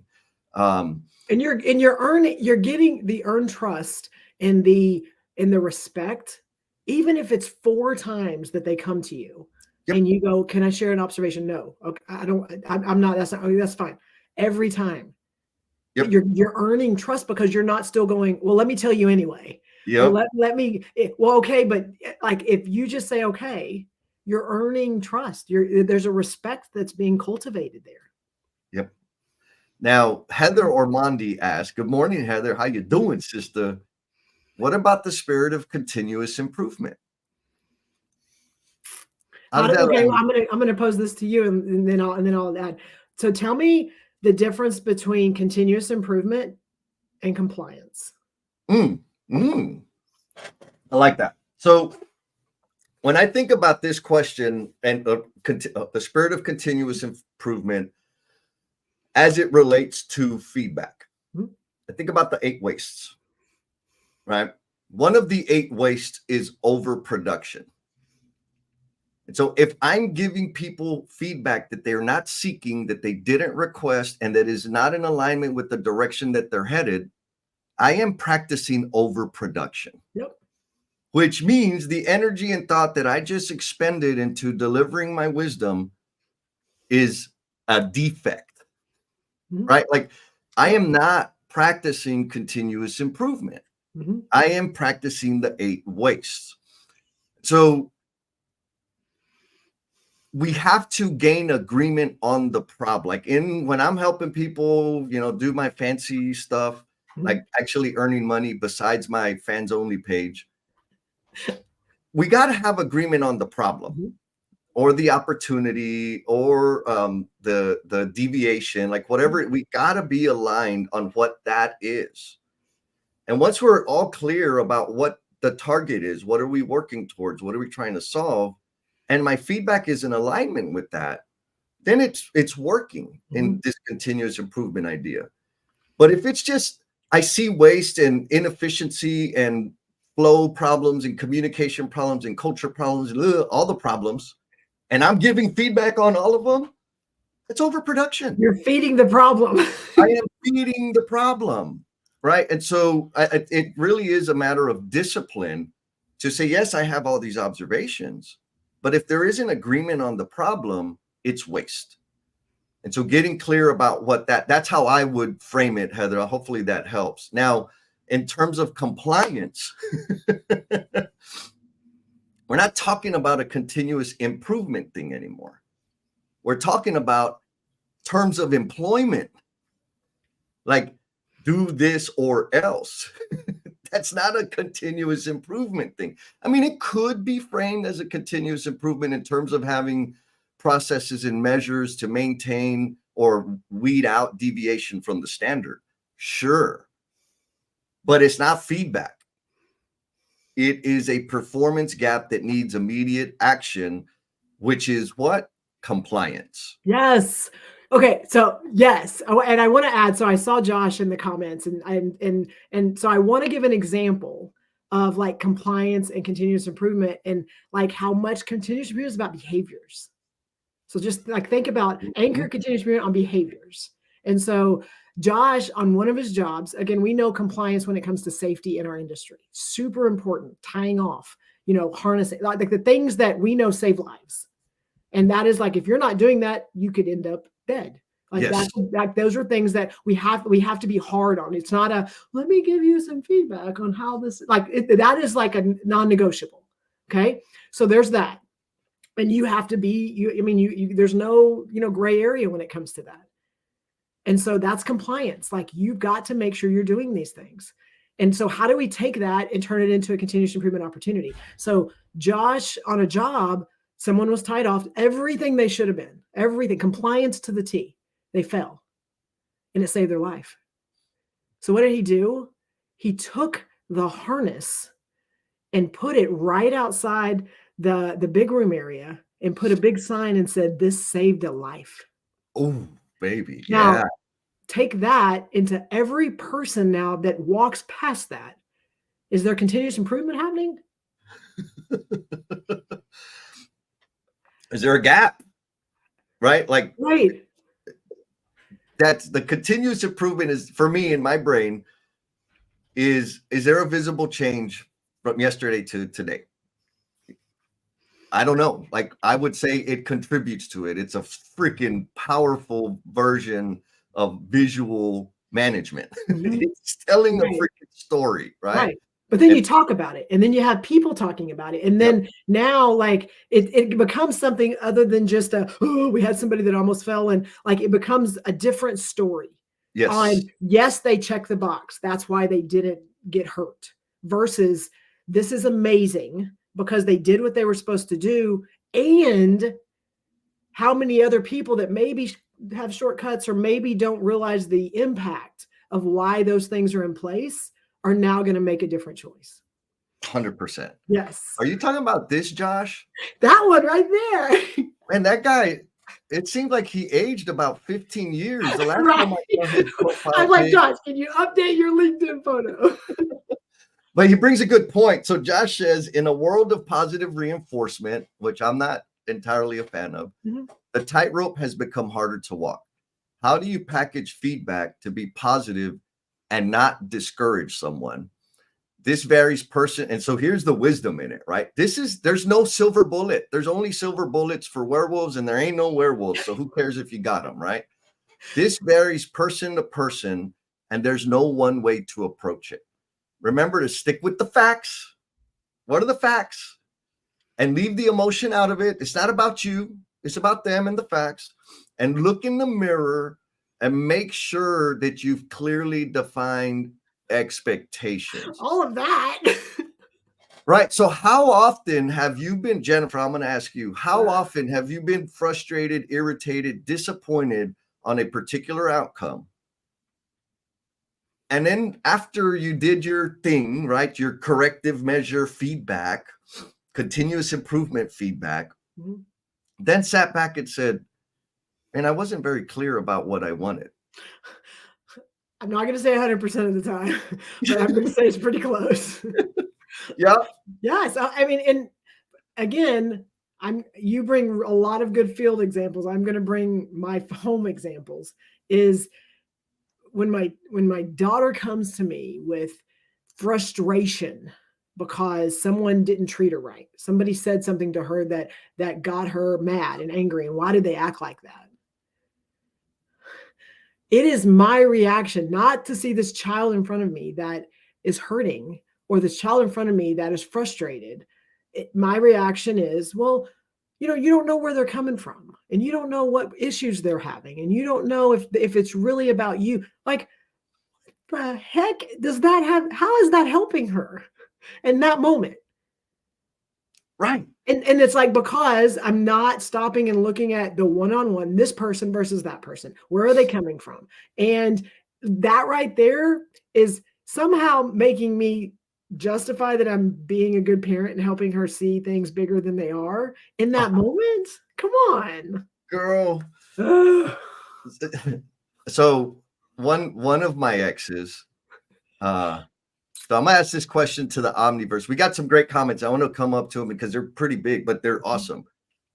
And you're getting the earned trust and the respect, even if it's 4 times that they come to you and you go, can I share an observation? No. Okay. I'm not, that's fine. Every time. You're earning trust because you're not still going, well, let me tell you anyway. Well, okay. But like, if you just say, okay, you're earning trust. There's a respect that's being cultivated there. Yep. Now, Heather Ormondi asked, good morning, Heather. How you doing, sister? What about the spirit of continuous improvement? Okay, I'm gonna pose this to you, and then I'll add. So tell me the difference between continuous improvement and compliance. I like that. So when I think about this question and the spirit of continuous improvement as it relates to feedback, I think about the 8 wastes, right? One of the 8 wastes is overproduction. And so if I'm giving people feedback that they're not seeking, that they didn't request, and that is not in alignment with the direction that they're headed, I am practicing overproduction. Which means the energy and thought that I just expended into delivering my wisdom is a defect, right? Like, I am not practicing continuous improvement. I am practicing the 8 wastes. So we have to gain agreement on the problem. Like when I'm helping people, do my fancy stuff, like actually earning money besides my fans only page, we got to have agreement on the problem or the opportunity or the deviation, like whatever. We got to be aligned on what that is. And once we're all clear about what the target is, what are we working towards? What are we trying to solve? And my feedback is in alignment with that, then it's working in this continuous improvement idea. But if it's just, I see waste and inefficiency and flow problems and communication problems and culture problems, all the problems, and I'm giving feedback on all of them, it's overproduction. You're feeding the problem. I am feeding the problem, right? And so it really is a matter of discipline to say, yes, I have all these observations, but if there isn't agreement on the problem, it's waste. And so getting clear about what that's how I would frame it, Heather. Hopefully that helps. Now, in terms of compliance, we're not talking about a continuous improvement thing anymore. We're talking about terms of employment, like do this or else. That's not a continuous improvement thing. I mean, it could be framed as a continuous improvement in terms of having processes and measures to maintain or weed out deviation from the standard. Sure. But it's not feedback. It is a performance gap that needs immediate action, which is what? Compliance. Yes. Okay, so yes, and I want to add. So I saw Josh in the comments, and so I want to give an example of like compliance and continuous improvement, and like how much continuous improvement is about behaviors. So just like think about anchor continuous improvement on behaviors. And so Josh, on one of his jobs, again, we know compliance when it comes to safety in our industry, super important. Tying off, harnessing, like the things that we know save lives. And that is like, if you're not doing that, you could end up dead. Like yes. Those are things that we have to be hard on. It's not a, let me give you some feedback on how this, that is like a non-negotiable. Okay. So there's that. And you have to be, there's no, gray area when it comes to that. And so that's compliance. Like, you've got to make sure you're doing these things. And so how do we take that and turn it into a continuous improvement opportunity? So Josh, on a job, someone was tied off, everything they should have been, everything, compliance to the T. They fell, and it saved their life. So what did he do? He took the harness and put it right outside the big room area and put a big sign and said, "This saved a life." Oh, baby. Now, yeah. Take that into every person now that walks past that. Is there continuous improvement happening? Is there a gap? Right? Like, right. That's the continuous improvement is, for me, in my brain, is there a visible change from yesterday to today? I don't know. Like, I would say it contributes to it. It's a freaking powerful version of visual management. Mm-hmm. It's telling a freaking story, right? But then you talk about it, and then you have people talking about it. And then now, like, it becomes something other than just we had somebody that almost fell, and like, it becomes a different story. Yes, they check the box. That's why they didn't get hurt, versus this is amazing because they did what they were supposed to do. And how many other people that maybe have shortcuts or maybe don't realize the impact of why those things are in place are now going to make a different choice. 100%. Yes. Are you talking about this, Josh? That one right there. And that guy, it seemed like he aged about 15 years. The last time I saw his profile I'm like, Josh, can you update your LinkedIn photo? But he brings a good point. So Josh says, in a world of positive reinforcement, which I'm not entirely a fan of, the tightrope has become harder to walk. How do you package feedback to be positive and not discourage someone? This varies person. And so here's the wisdom in it, right? There's no silver bullet. There's only silver bullets for werewolves, and there ain't no werewolves. So who cares if you got them, right? This varies person to person, and there's no one way to approach it. Remember to stick with the facts. What are the facts? And leave the emotion out of it. It's not about you. It's about them and the facts. And look in the mirror and make sure that you've clearly defined expectations. All of that. Right. So how often have you been, Jennifer, I'm going to ask you, how often have you been frustrated, irritated, disappointed on a particular outcome? And then after you did your thing, right, your corrective measure feedback, continuous improvement feedback, then sat back and said, and I wasn't very clear about what I wanted. I'm not going to say 100% of the time, but I'm going to say it's pretty close. Yeah. Yes. I mean, and again, you bring a lot of good field examples. I'm going to bring my home examples. Is when my daughter comes to me with frustration because someone didn't treat her right. Somebody said something to her that got her mad and angry. And why did they act like that? It is my reaction not to see this child in front of me that is hurting, or this child in front of me that is frustrated. My reaction is, well, you don't know where they're coming from, and you don't know what issues they're having, and you don't know if it's really about you. Like, the heck does that have? How is that helping her in that moment? Right. And it's like, because I'm not stopping and looking at the one-on-one, this person versus that person. Where are they coming from? And that right there is somehow making me justify that I'm being a good parent and helping her see things bigger than they are in that moment. Come on, girl. So one of my exes, so I'm gonna ask this question to the Omniverse. We got some great comments. I want to come up to them because they're pretty big, but they're awesome.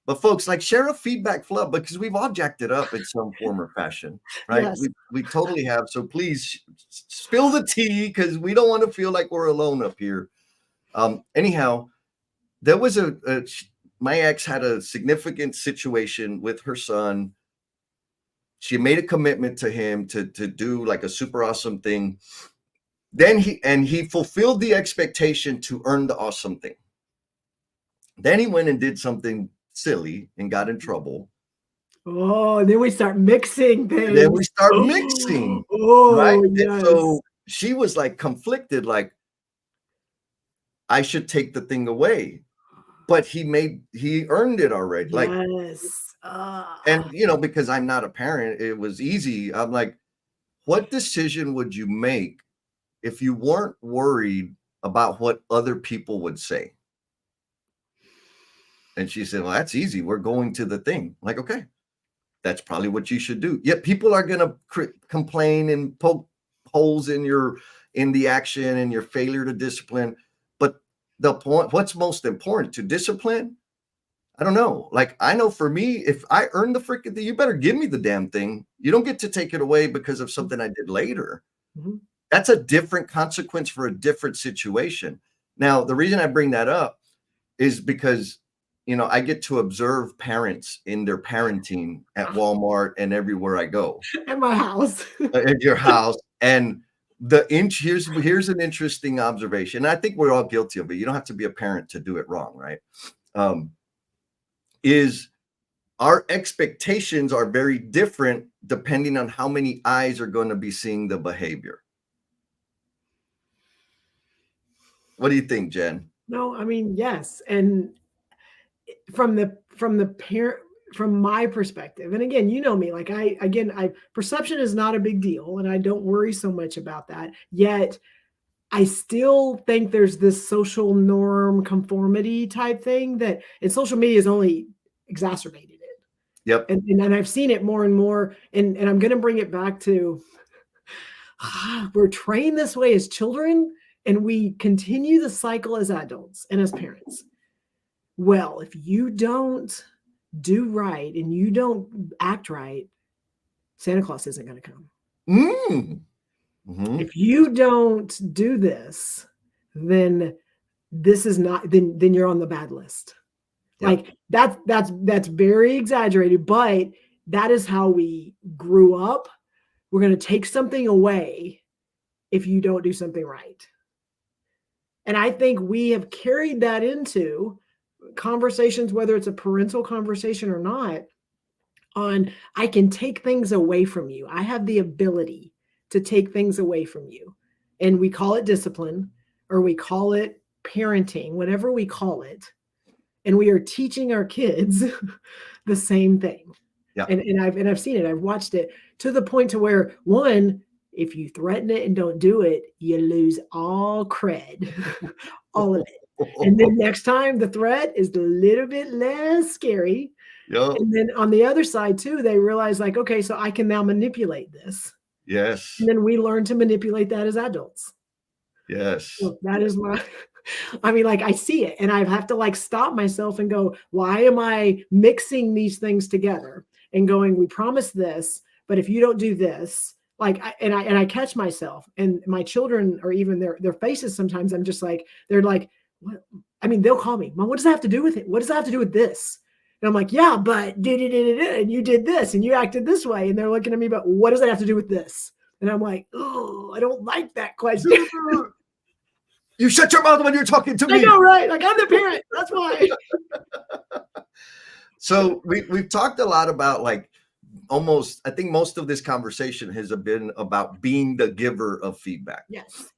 But folks, like, share a feedback flow, because we've all jacked it up in some form or fashion, right? Yes. We totally have. So please spill the tea, because we don't want to feel like we're alone up here. Anyhow, there was my ex had a significant situation with her son. She made a commitment to him to do like a super awesome thing. Then he fulfilled the expectation to earn the awesome thing. Then he went and did something silly and got in trouble. Oh, and then we start mixing things. And then we start mixing. Oh, right. yes. And so she was like conflicted, like, I should take the thing away. But he earned it already. Like, yes. and because I'm not a parent, it was easy. I'm like, what decision would you make if you weren't worried about what other people would say? And she said, well, that's easy. We're going to the thing. I'm like, okay, that's probably what you should do. Yet people are going to complain and poke holes in the action and your failure to discipline. But the point, what's most important, to discipline? I don't know. Like, I know for me, if I earn the freaking thing, you better give me the damn thing. You don't get to take it away because of something I did later. Mm-hmm. That's a different consequence for a different situation. Now, the reason I bring that up is because, I get to observe parents in their parenting at Walmart and everywhere I go. At my house. At your house. And here's an interesting observation. I think we're all guilty of it. You don't have to be a parent to do it wrong, right? Is our expectations are very different depending on how many eyes are going to be seeing the behavior. What do you think, Jen? No, I mean, yes. And from my perspective, and again, me, like perception is not a big deal, and I don't worry so much about that. Yet I still think there's this social norm conformity type thing and social media has only exacerbated it. Yep. And I've seen it more and more. And I'm going to bring it back to we're trained this way as children, and we continue the cycle as adults and as parents. Well, if you don't do right and you don't act right, Santa Claus isn't going to come. Mm-hmm. If you don't do this, then this is not, then you're on the bad list. Yep. Like that's very exaggerated, but that is how we grew up. We're going to take something away if you don't do something right. And I think we have carried that into conversations, whether it's a parental conversation or not, on I can take things away from you. I have the ability to take things away from you. And we call it discipline, or we call it parenting, whatever we call it. And we are teaching our kids the same thing. Yeah. And I've seen it. I've watched it to the point to where, one, if you threaten it and don't do it, you lose all cred, all of it. And then next time the threat is a little bit less scary. Yep. And then on the other side too, they realize like, okay, so I can now manipulate this. Yes. And then we learn to manipulate that as adults. Yes. So that is like, I see it and I have to like stop myself and go, why am I mixing these things together and going, we promise this, but if you don't do this, I catch myself and my children, or even their faces. Sometimes I'm just like, they're like, what? I mean, they'll call me, Mom, what does that have to do with it? What does that have to do with this? And I'm like, yeah, but and you did this and you acted this way. And they're looking at me, but what does that have to do with this? And I'm like, oh, I don't like that question. You shut your mouth when you're talking to me. I know, right? Like, I'm the parent. That's why. So we've talked a lot about like I think most of this conversation has been about being the giver of feedback. Yes.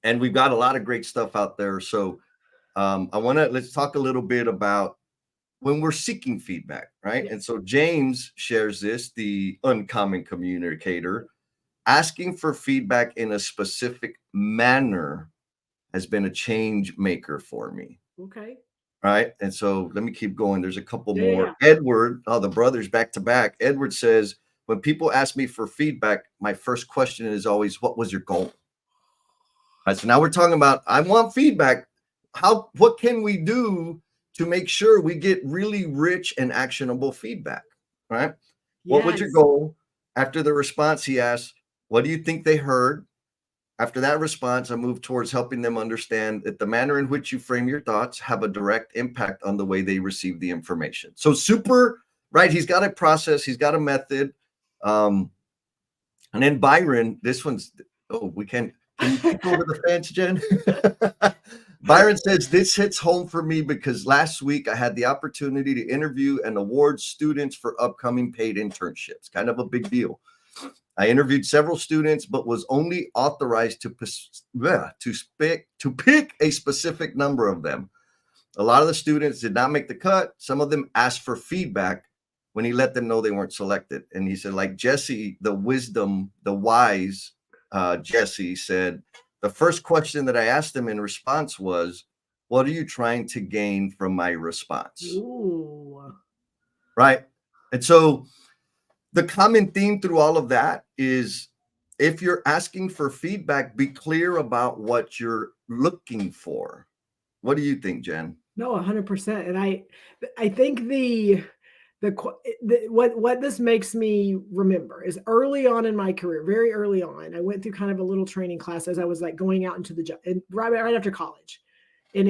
And we've got a lot of great stuff out there. So let's talk a little bit about when we're seeking feedback, right? Yes. And so James shares this, the uncommon communicator, asking for feedback in a specific manner has been a change maker for me. Okay. Right. And so let me keep going. There's a couple more. Edward, the brothers back to back. Edward says, when people ask me for feedback, my first question is always, what was your goal? Right, so now we're talking about, I want feedback. What can we do to make sure we get really rich and actionable feedback? Right. Yes. What was your goal? After the response, he asks, what do you think they heard? After that response, I move towards helping them understand that the manner in which you frame your thoughts have a direct impact on the way they receive the information. So super, right? He's got a process. He's got a method. And then Byron, this one's, we can you go to the fence, Jen? Byron says, this hits home for me because last week I had the opportunity to interview and award students for upcoming paid internships. Kind of a big deal. I interviewed several students, but was only authorized to pick a specific number of them. A lot of the students did not make the cut. Some of them asked for feedback when he let them know they weren't selected. And he said, like Jesse, the wise Jesse said, the first question that I asked him in response was, what are you trying to gain from my response? Ooh. Right. And so the common theme through all of that is, if you're asking for feedback, be clear about what you're looking for. What do you think, Jen? No, 100%. And I think what this makes me remember is early on in my career, very early on, I went through kind of a little training class as I was like going out into the job, and right after college. And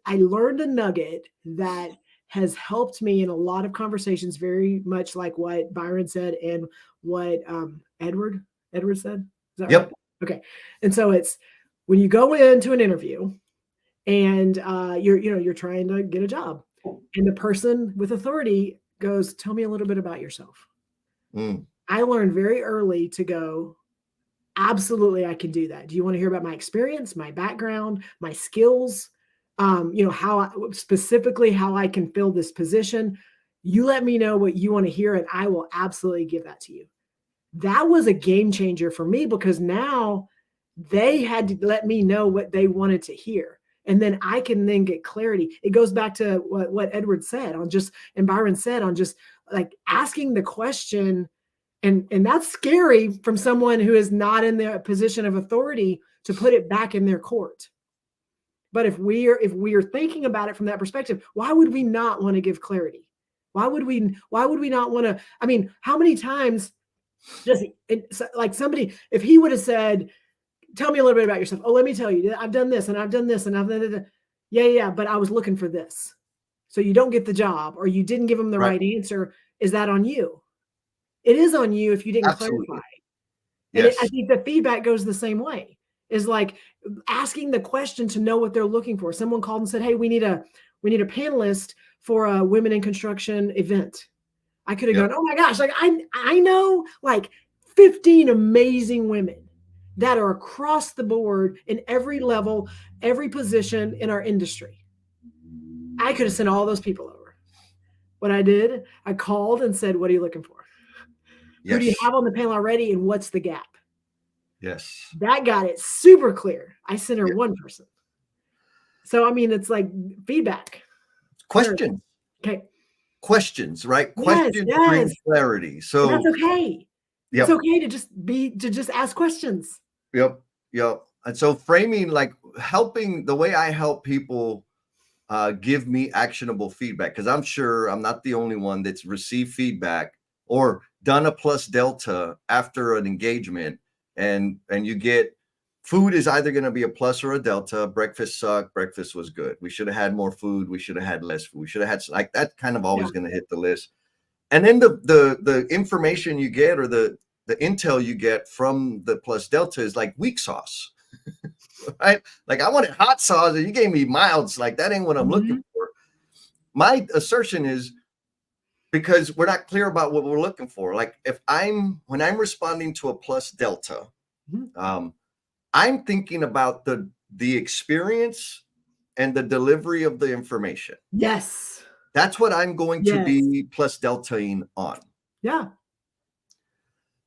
I learned a nugget that has helped me in a lot of conversations, very much like what Byron said and what Edward said. Is that Yep. right? Okay. And so it's when you go into an interview and you're trying to get a job, and the person with authority goes, tell me a little bit about yourself. I learned very early to go, absolutely, I can do that. Do you want to hear about my experience, my background, my skills? Specifically how I can fill this position. You let me know what you want to hear, and I will absolutely give that to you. That was a game changer for me, because now they had to let me know what they wanted to hear. And then I can then get clarity. It goes back to what Edward said and Byron said on just like asking the question. And that's scary from someone who is not in their position of authority to put it back in their court. But if we are thinking about it from that perspective, why would we not want to give clarity? Why would we not want to? I mean, how many times like somebody, if he would have said, tell me a little bit about yourself. Oh, let me tell you, I've done this and I've done this and I've done that. Yeah, but I was looking for this. So you don't get the job, or you didn't give them the right answer. Is that on you? It is on you if you didn't clarify. Yes. And I think the feedback goes the same way. Is like asking the question to know what they're looking for. Someone called and said, hey, we need a panelist for a women in construction event. I could have gone, oh my gosh, like I know like 15 amazing women that are across the board in every level, every position in our industry. I could have sent all those people over. What I did, I called and said, what are you looking for? Yes. Who do you have on the panel already, and what's the gap? Yes. That got it super clear. I sent her one person. So, I mean, it's like feedback. Questions. Okay. Questions, right? Questions bring clarity. So that's okay. It's okay to just ask questions. Yep. And so framing, like helping, the way I help people give me actionable feedback, because I'm sure I'm not the only one that's received feedback or done a plus delta after an engagement. And you get, food is either going to be a plus or a delta. Breakfast sucked. Breakfast was good. We should have had more food. We should have had less food. We should have had, like, that kind of always going to hit the list. And then the information you get, or the intel you get from the plus delta is like weak sauce, right? Like, I wanted hot sauce and you gave me mild. Like, that ain't what I'm looking for. My assertion is, because we're not clear about what we're looking for. Like, when I'm responding to a plus delta, I'm thinking about the experience and the delivery of the information. Yes. That's what I'm going to be plus deltaing on. Yeah.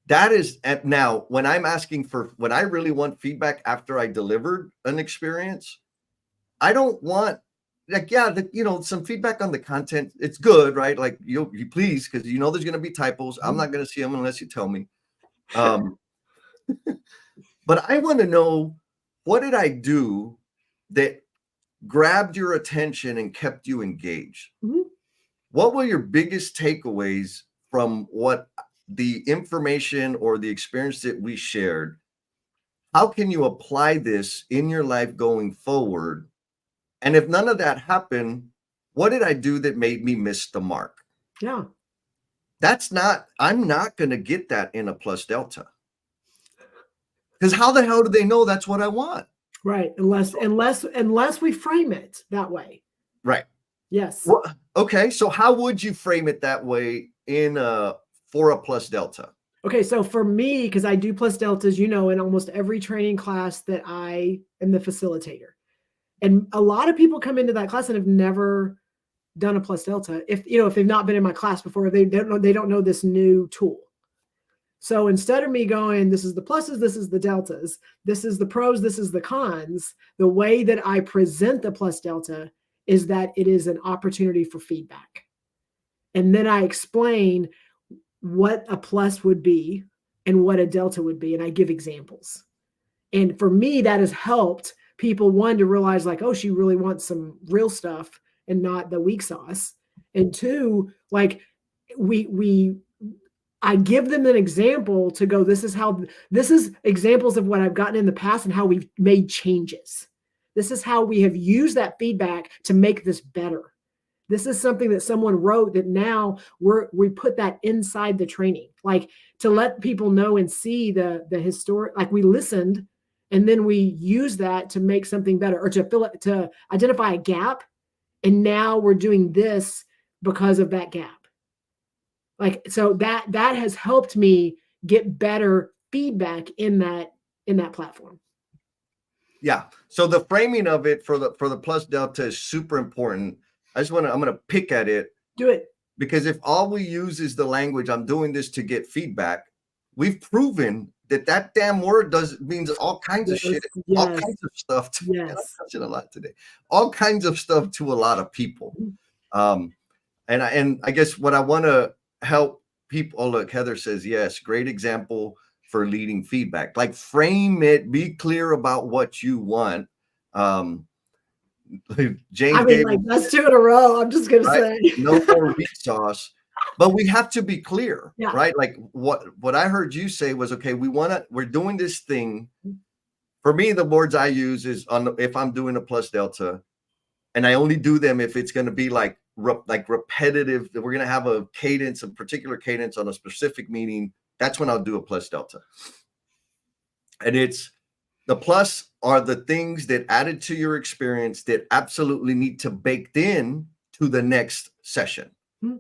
That is, now when I'm asking when I really want feedback after I delivered an experience, I don't want, like, some feedback on the content. It's good, right? Like, you please, because there's going to be typos. I'm not going to see them unless you tell me. But I want to know, what did I do that grabbed your attention and kept you engaged? What were your biggest takeaways from what the information or the experience that we shared? How can you apply this in your life going forward? And if none of that happened, what did I do that made me miss the mark? Yeah. I'm not going to get that in a plus delta. Because how the hell do they know that's what I want? Right. Unless we frame it that way. Right. Yes. Well, okay. So how would you frame it that way for a plus delta? Okay. So for me, because I do plus deltas, in almost every training class that I am the facilitator. And a lot of people come into that class and have never done a plus delta. If they've not been in my class before, they don't know this new tool. So instead of me going, this is the pluses, this is the deltas, this is the pros, this is the cons, the way that I present the plus delta is that it is an opportunity for feedback. And then I explain what a plus would be and what a delta would be. And I give examples. And for me, that has helped people, one, to realize like, oh, she really wants some real stuff and not the weak sauce. And two, like I give them an example to go, this is examples of what I've gotten in the past and how we've made changes. This is how we have used that feedback to make this better. This is something that someone wrote that now we put that inside the training, like to let people know and see the historic, like we listened and then we use that to make something better or to identify a gap. And now we're doing this because of that gap. Like, so that has helped me get better feedback in that platform. Yeah. So the framing of it for the plus delta is super important. I'm going to pick at it. Do it. Because if all we use is the language, I'm doing this to get feedback, we've proven that damn word means all kinds of shit, all kinds of stuff. I'm touching a lot today. All kinds of stuff to a lot of people. And I guess what I want to help people. Oh, look, Heather says, yes, great example for leading feedback. Like frame it, be clear about what you want. James gave that's 2 in a row. I'm just gonna say no more weak sauce, but we have to be clear, right? Like what I heard you say was, okay, we're doing this thing. For me, the words I use is if I'm doing a plus delta, and I only do them if it's going to be like repetitive. We're going to have a particular cadence on a specific meeting. That's when I'll do a plus delta. And the plus are the things that added to your experience that absolutely need to baked in to the next session. Mm-hmm.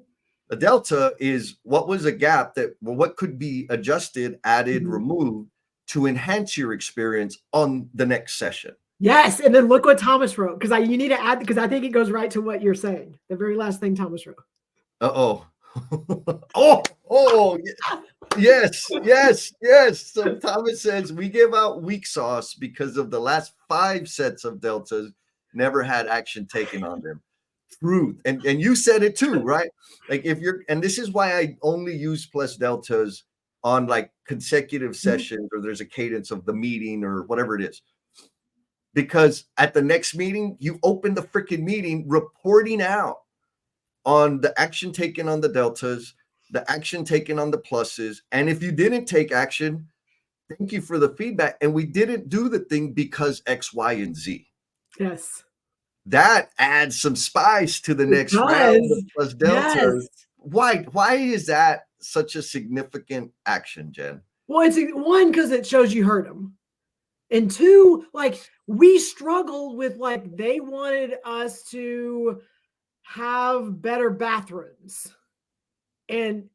The delta is what was a gap what could be adjusted, added, removed to enhance your experience on the next session. Yes. And then look what Thomas wrote, because you need to add, because I think it goes right to what you're saying. The very last thing Thomas wrote. Oh, yes. So Thomas says, we give out weak sauce because of the last 5 sets of deltas never had action taken on them. Truth. And you said it too, right? Like and this is why I only use plus deltas on like consecutive sessions or there's a cadence of the meeting or whatever it is. Because at the next meeting, you open the freaking meeting reporting out on the action taken on the deltas, the action taken on the pluses. And if you didn't take action, thank you for the feedback. And we didn't do the thing because X, Y, and Z. Yes. That adds some spice to the next round of plus deltas. Yes. Why is that such a significant action, Jen? Well, it's one, because it shows you heard them. And 2, like we struggled with, like they wanted us to have better bathrooms. And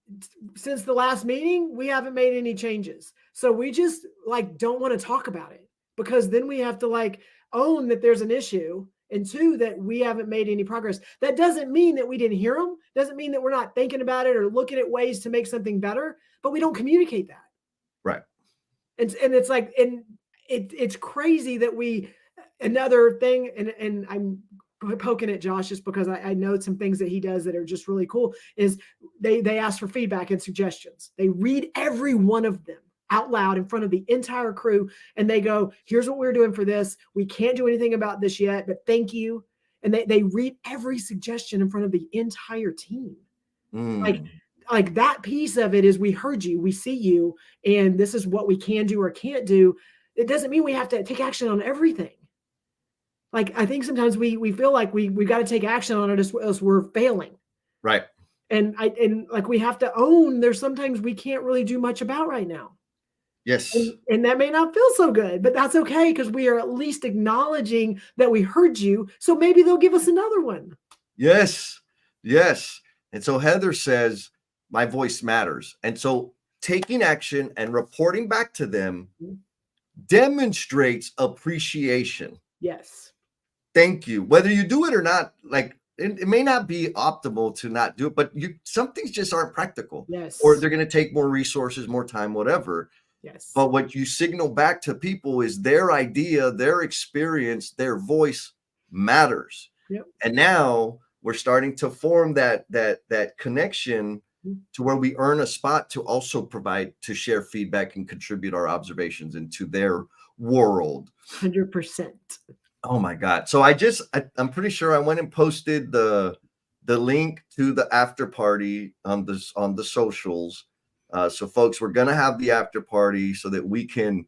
since the last meeting, we haven't made any changes. So we just like don't want to talk about it, because then we have to like own that there's an issue, and 2, that we haven't made any progress. That doesn't mean that we didn't hear them. Doesn't mean that we're not thinking about it or looking at ways to make something better, but we don't communicate that. Right. And it's like, and it's crazy that another thing, and I'm poking at Josh just because I know some things that he does that are just really cool, is they ask for feedback and suggestions. They read every one of them out loud in front of the entire crew, and they go, here's what we're doing for this. We can't do anything about this yet, but thank you. And they read every suggestion in front of the entire team. Like that piece of it is, we heard you, we see you, and this is what we can do or can't do. It doesn't mean we have to take action on everything. Like, I think sometimes we feel like we got to take action on it as we're failing. Right. And like we have to own there's sometimes we can't really do much about right now. Yes. And that may not feel so good, but that's okay because we are at least acknowledging that we heard you. So maybe they'll give us another one. Yes. Yes. And so Heather says, my voice matters. And so taking action and reporting back to them demonstrates appreciation. Yes. Thank you. Whether you do it or not, like it may not be optimal to not do it, but some things just aren't practical. Yes. Or they're going to take more resources, more time, whatever. Yes. But what you signal back to people is their idea, their experience, their voice matters. Yep. And now we're starting to form that connection to where we earn a spot to also provide, to share feedback and contribute our observations into their world. 100%. Oh my God. So I'm pretty sure I went and posted the link to the after party on the socials. So folks, we're going to have the after party so that we can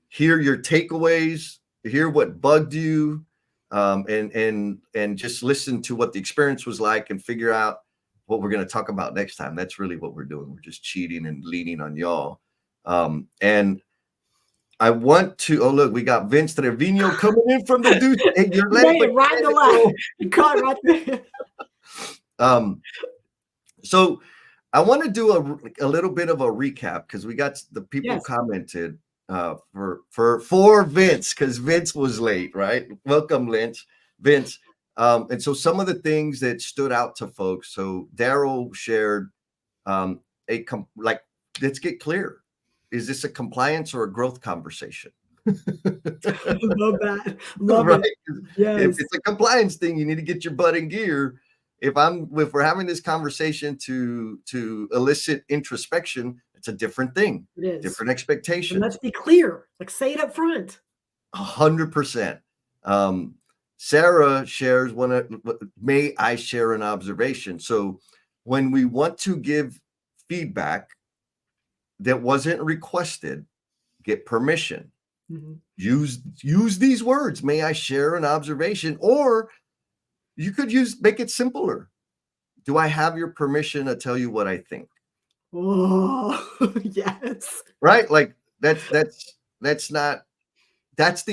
hear your takeaways, hear what bugged you, and just listen to what the experience was like and figure out what we're going to talk about next time. That's really what we're doing. We're just cheating and leaning on y'all. And I want to, oh, look, we got Vince Trevino coming in from the dude. Hey, you're late, right in the line. You caught right there. So I want to do a little bit of a recap because we got the people commented for Vince because Vince was late, right? Welcome, Vince. And so some of the things that stood out to folks. So Daryl shared let's get clear. Is this a compliance or a growth conversation? Love that. Love right? it. Yes. If it's a compliance thing, you need to get your butt in gear. If we're having this conversation to elicit introspection, it's a different thing. It is. Different expectations. And let's be clear. Like say it up front. 100%. Sarah shares may I share an observation. So when we want to give feedback that wasn't requested, get permission. Mm-hmm. Use these words. May I share an observation? Or you could make it simpler. Do I have your permission to tell you what I think? Oh, yes. Right? Like that's the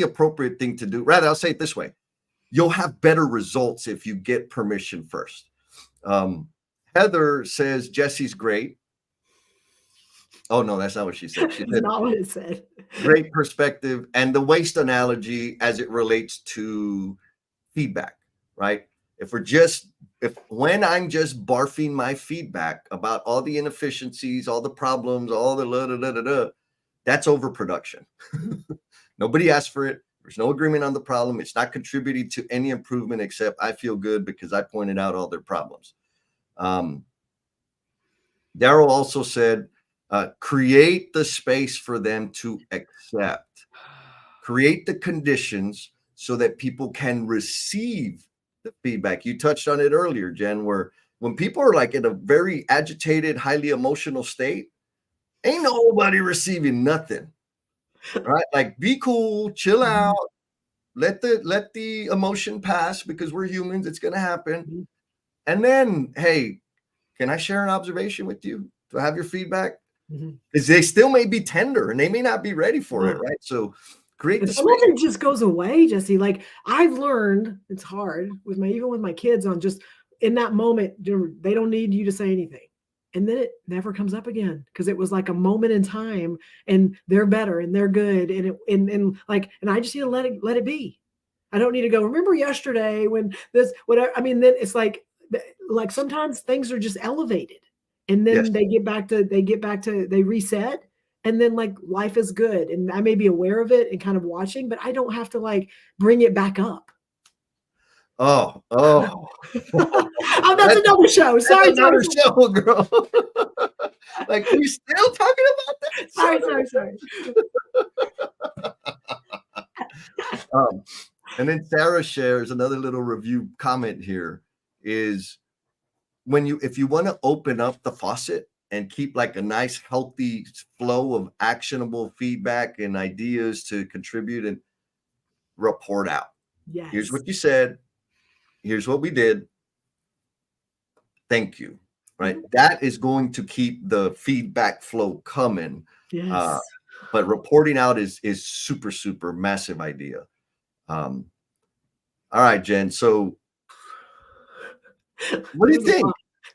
appropriate thing to do. Rather, I'll say it this way. You'll have better results if you get permission first. Heather says Jesse's great. Oh, no, that's not what she said. She said, not what it said. Great perspective. And the waste analogy as it relates to feedback, right? When I'm just barfing my feedback about all the inefficiencies, all the problems, all the that's overproduction. Nobody asked for it. There's no agreement on the problem. It's not contributing to any improvement except I feel good because I pointed out all their problems. Daryl also said, create the space for them to accept. Create the conditions so that people can receive the feedback. You touched on it earlier, Jen, where when people are like in a very agitated, highly emotional state, ain't nobody receiving nothing. Right? Like be cool, chill out, let the emotion pass because we're humans, it's gonna happen. And then, hey, can I share an observation with you? Do I have your feedback? Because they still may be tender and they may not be ready for it, right? So create the space. Some of it just goes away, Jesse. Like I've learned, it's hard even with my kids on just in that moment, they don't need you to say anything. And then it never comes up again because it was like a moment in time and they're better and they're good. And I just need to let it be. I don't need to go, remember yesterday when this, whatever. I mean, then it's like sometimes things are just elevated and then they reset and then like life is good. And I may be aware of it and kind of watching, but I don't have to like bring it back up. Oh, that's another show. Sorry, another show, girl. Like we still talking about that? Sorry. And then Sarah shares another little review comment here is if you want to open up the faucet and keep like a nice healthy flow of actionable feedback and ideas to contribute and report out. Yes. Here's what you said. Here's what we did. Thank you. Right. That is going to keep the feedback flow coming. Yes. but reporting out is super, super massive idea. All right, Jen. So what do you think?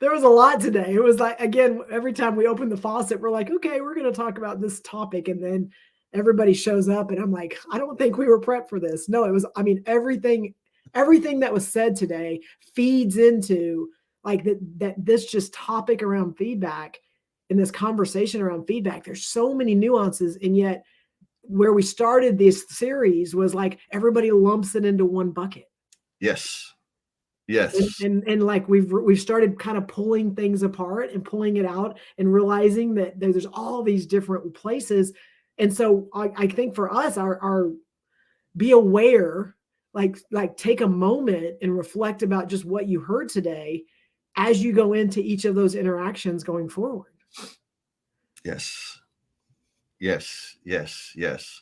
There was a lot today. It was like, again, every time we open the faucet, we're like, okay, we're going to talk about this topic. And then everybody shows up and I'm like, I don't think we were prepped for this. No, it was, I mean, everything that was said today feeds into like that this just topic around feedback and this conversation around feedback. There's so many nuances. And yet where we started this series was like, everybody lumps it into one bucket. Yes. Yes. And like we've started kind of pulling things apart and pulling it out and realizing that there's all these different places. And so I think for us, our be aware, like take a moment and reflect about just what you heard today as you go into each of those interactions going forward. Yes. Yes. Yes. Yes.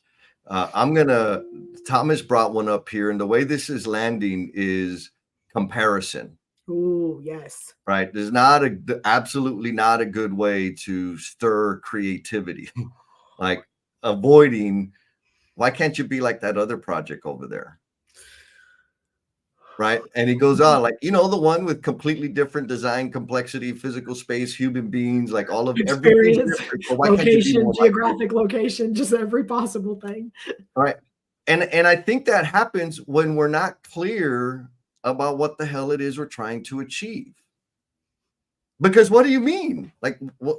Thomas brought one up here, and the way this is landing is comparison. Oh, yes. Right. There's absolutely not a good way to stir creativity. Like avoiding, why can't you be like that other project over there? Right. And he goes on like, the one with completely different design, complexity, physical space, human beings, like all of experience, location, geographic location, just every possible thing. All right. And I think that happens when we're not clear about what the hell it is we're trying to achieve. Because what do you mean? Like what?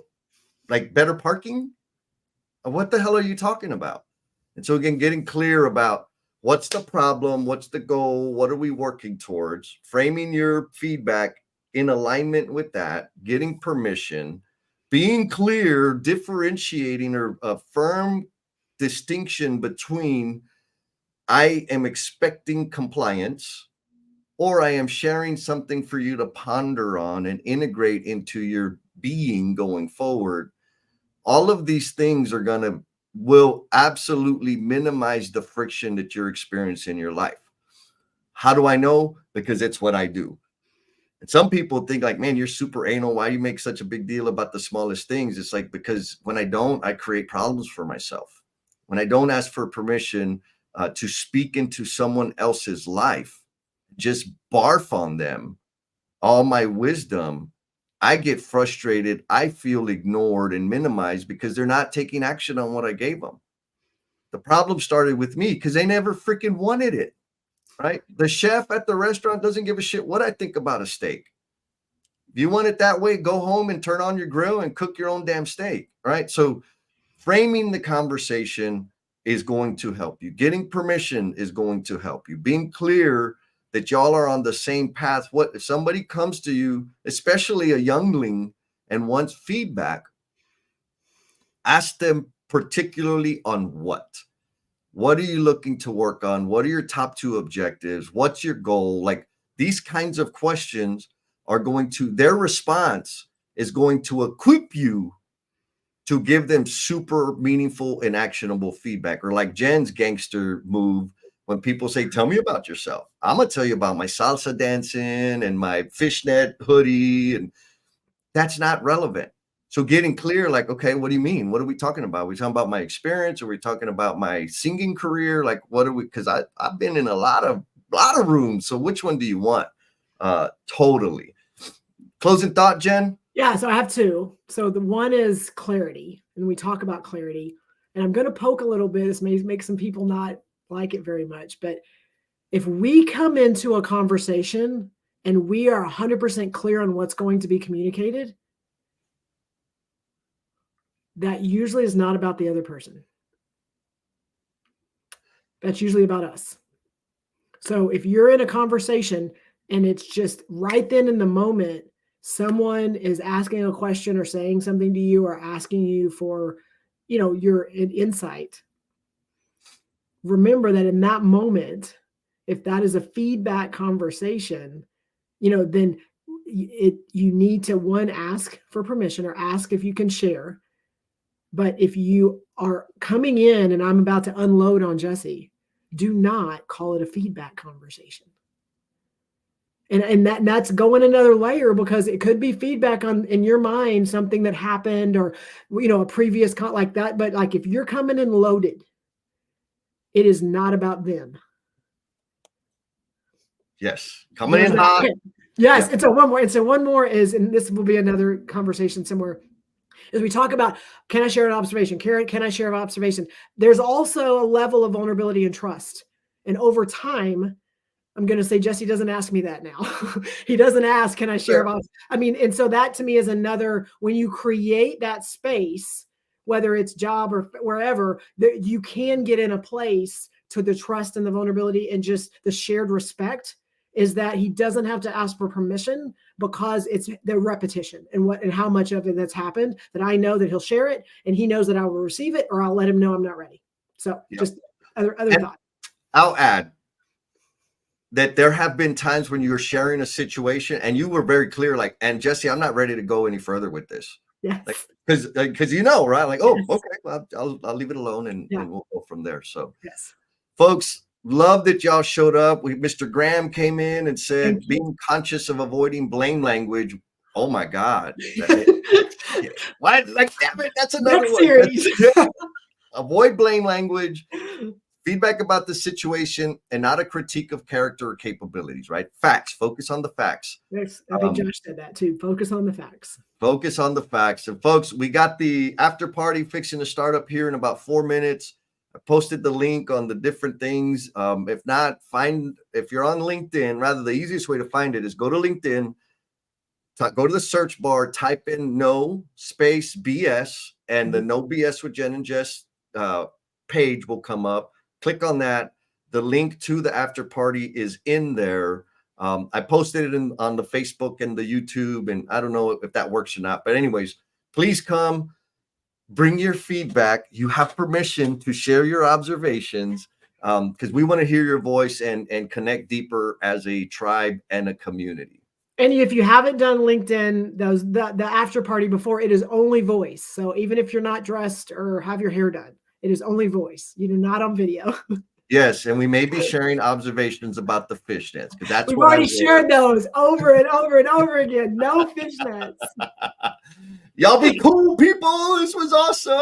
Like better parking? What the hell are you talking about? And so again, getting clear about what's the problem, what's the goal, what are we working towards, framing your feedback in alignment with that, getting permission, being clear, differentiating or a firm distinction between I am expecting compliance or I am sharing something for you to ponder on and integrate into your being going forward. All of these things will absolutely minimize the friction that you're experiencing in your life. How do I know? Because it's what I do. And some people think like, man, you're super anal. Why do you make such a big deal about the smallest things? It's like, because when I don't, I create problems for myself. When I don't ask for permission to speak into someone else's life, just barf on them, all my wisdom, I get frustrated. I feel ignored and minimized because they're not taking action on what I gave them. The problem started with me because they never freaking wanted it, right? The chef at the restaurant doesn't give a shit what I think about a steak. If you want it that way, go home and turn on your grill and cook your own damn steak, right? So framing the conversation is going to help you. Getting permission is going to help you. Being clear that y'all are on the same path. What if somebody comes to you, especially a youngling, and wants feedback, ask them particularly on what? What are you looking to work on? What are your top 2 objectives? What's your goal? Like these kinds of questions are their response is going to equip you to give them super meaningful and actionable feedback. Or like Jen's gangster move, when people say, tell me about yourself, I'm going to tell you about my salsa dancing and my fishnet hoodie. And that's not relevant. So getting clear, like, okay, what do you mean? What are we talking about? Are we talking about my experience? Are we talking about my singing career? Like, what are we? Because I've been in a lot of rooms. So which one do you want? Totally. Closing thought, Jen? Yeah, so I have 2. So the one is clarity, and we talk about clarity. And I'm going to poke a little bit. This may make some people not like it very much, but if we come into a conversation and we are 100% clear on what's going to be communicated, that usually is not about the other person. That's usually about us. So if you're in a conversation and it's just right then in the moment, someone is asking a question or saying something to you or asking you for, your insight, remember that in that moment, if that is a feedback conversation, then you need to ask for permission or ask if you can share. But if you are coming in and I'm about to unload on Jesse, do not call it a feedback conversation. And that's going another layer, because it could be feedback on in your mind, something that happened, or a previous like that. But like, if you're coming in loaded, it is not about them. Yes, coming in hot. Yes, yeah. And so one more is, and this will be another conversation somewhere, is we talk about, can I share an observation? Karen, can I share an observation? There's also a level of vulnerability and trust. And over time, I'm going to say Jesse doesn't ask me that now. He doesn't ask, can I share about? I mean, and so that to me is another, when you create that space, whether it's job or wherever, you can get in a place to the trust and the vulnerability and just the shared respect, is that he doesn't have to ask for permission, because it's the repetition and how much of it that's happened, that I know that he'll share it, and he knows that I will receive it, or I'll let him know I'm not ready. So just other thought. I'll add that there have been times when you're sharing a situation and you were very clear, like, and Jesse, I'm not ready to go any further with this. Yes. Because right? Like, oh, yes. Okay, well, I'll leave it alone, and we'll go from there. So yes, folks, love that y'all showed up. Mr. Graham came in and said, being conscious of avoiding blame language. Oh my God. Why? Like, damn it, that's another next one. Series. Avoid blame language. Feedback about the situation, and not a critique of character or capabilities, right? Facts. Focus on the facts. Yes, I think Josh said that too. Focus on the facts. Focus on the facts. And folks, we got the after party fixing to start up here in about 4 minutes. I posted the link on the different things. If not, if you're on LinkedIn, rather the easiest way to find it is go to LinkedIn, go to the search bar, type in no space BS, and the No BS with Jen and Jess page will come up. Click on that. The link to the after party is in there. I posted it on the Facebook and the YouTube, and I don't know if that works or not. But anyways, please come. Bring your feedback. You have permission to share your observations, because we want to hear your voice and connect deeper as a tribe and a community. And if you haven't done LinkedIn, the after party before, it is only voice. So even if you're not dressed or have your hair done, it is only voice. You do not on video. Yes, and we may be sharing observations about the fish nets, because that's we've already shared those over and over and over again. No fish nets. Y'all be cool, people. This was awesome.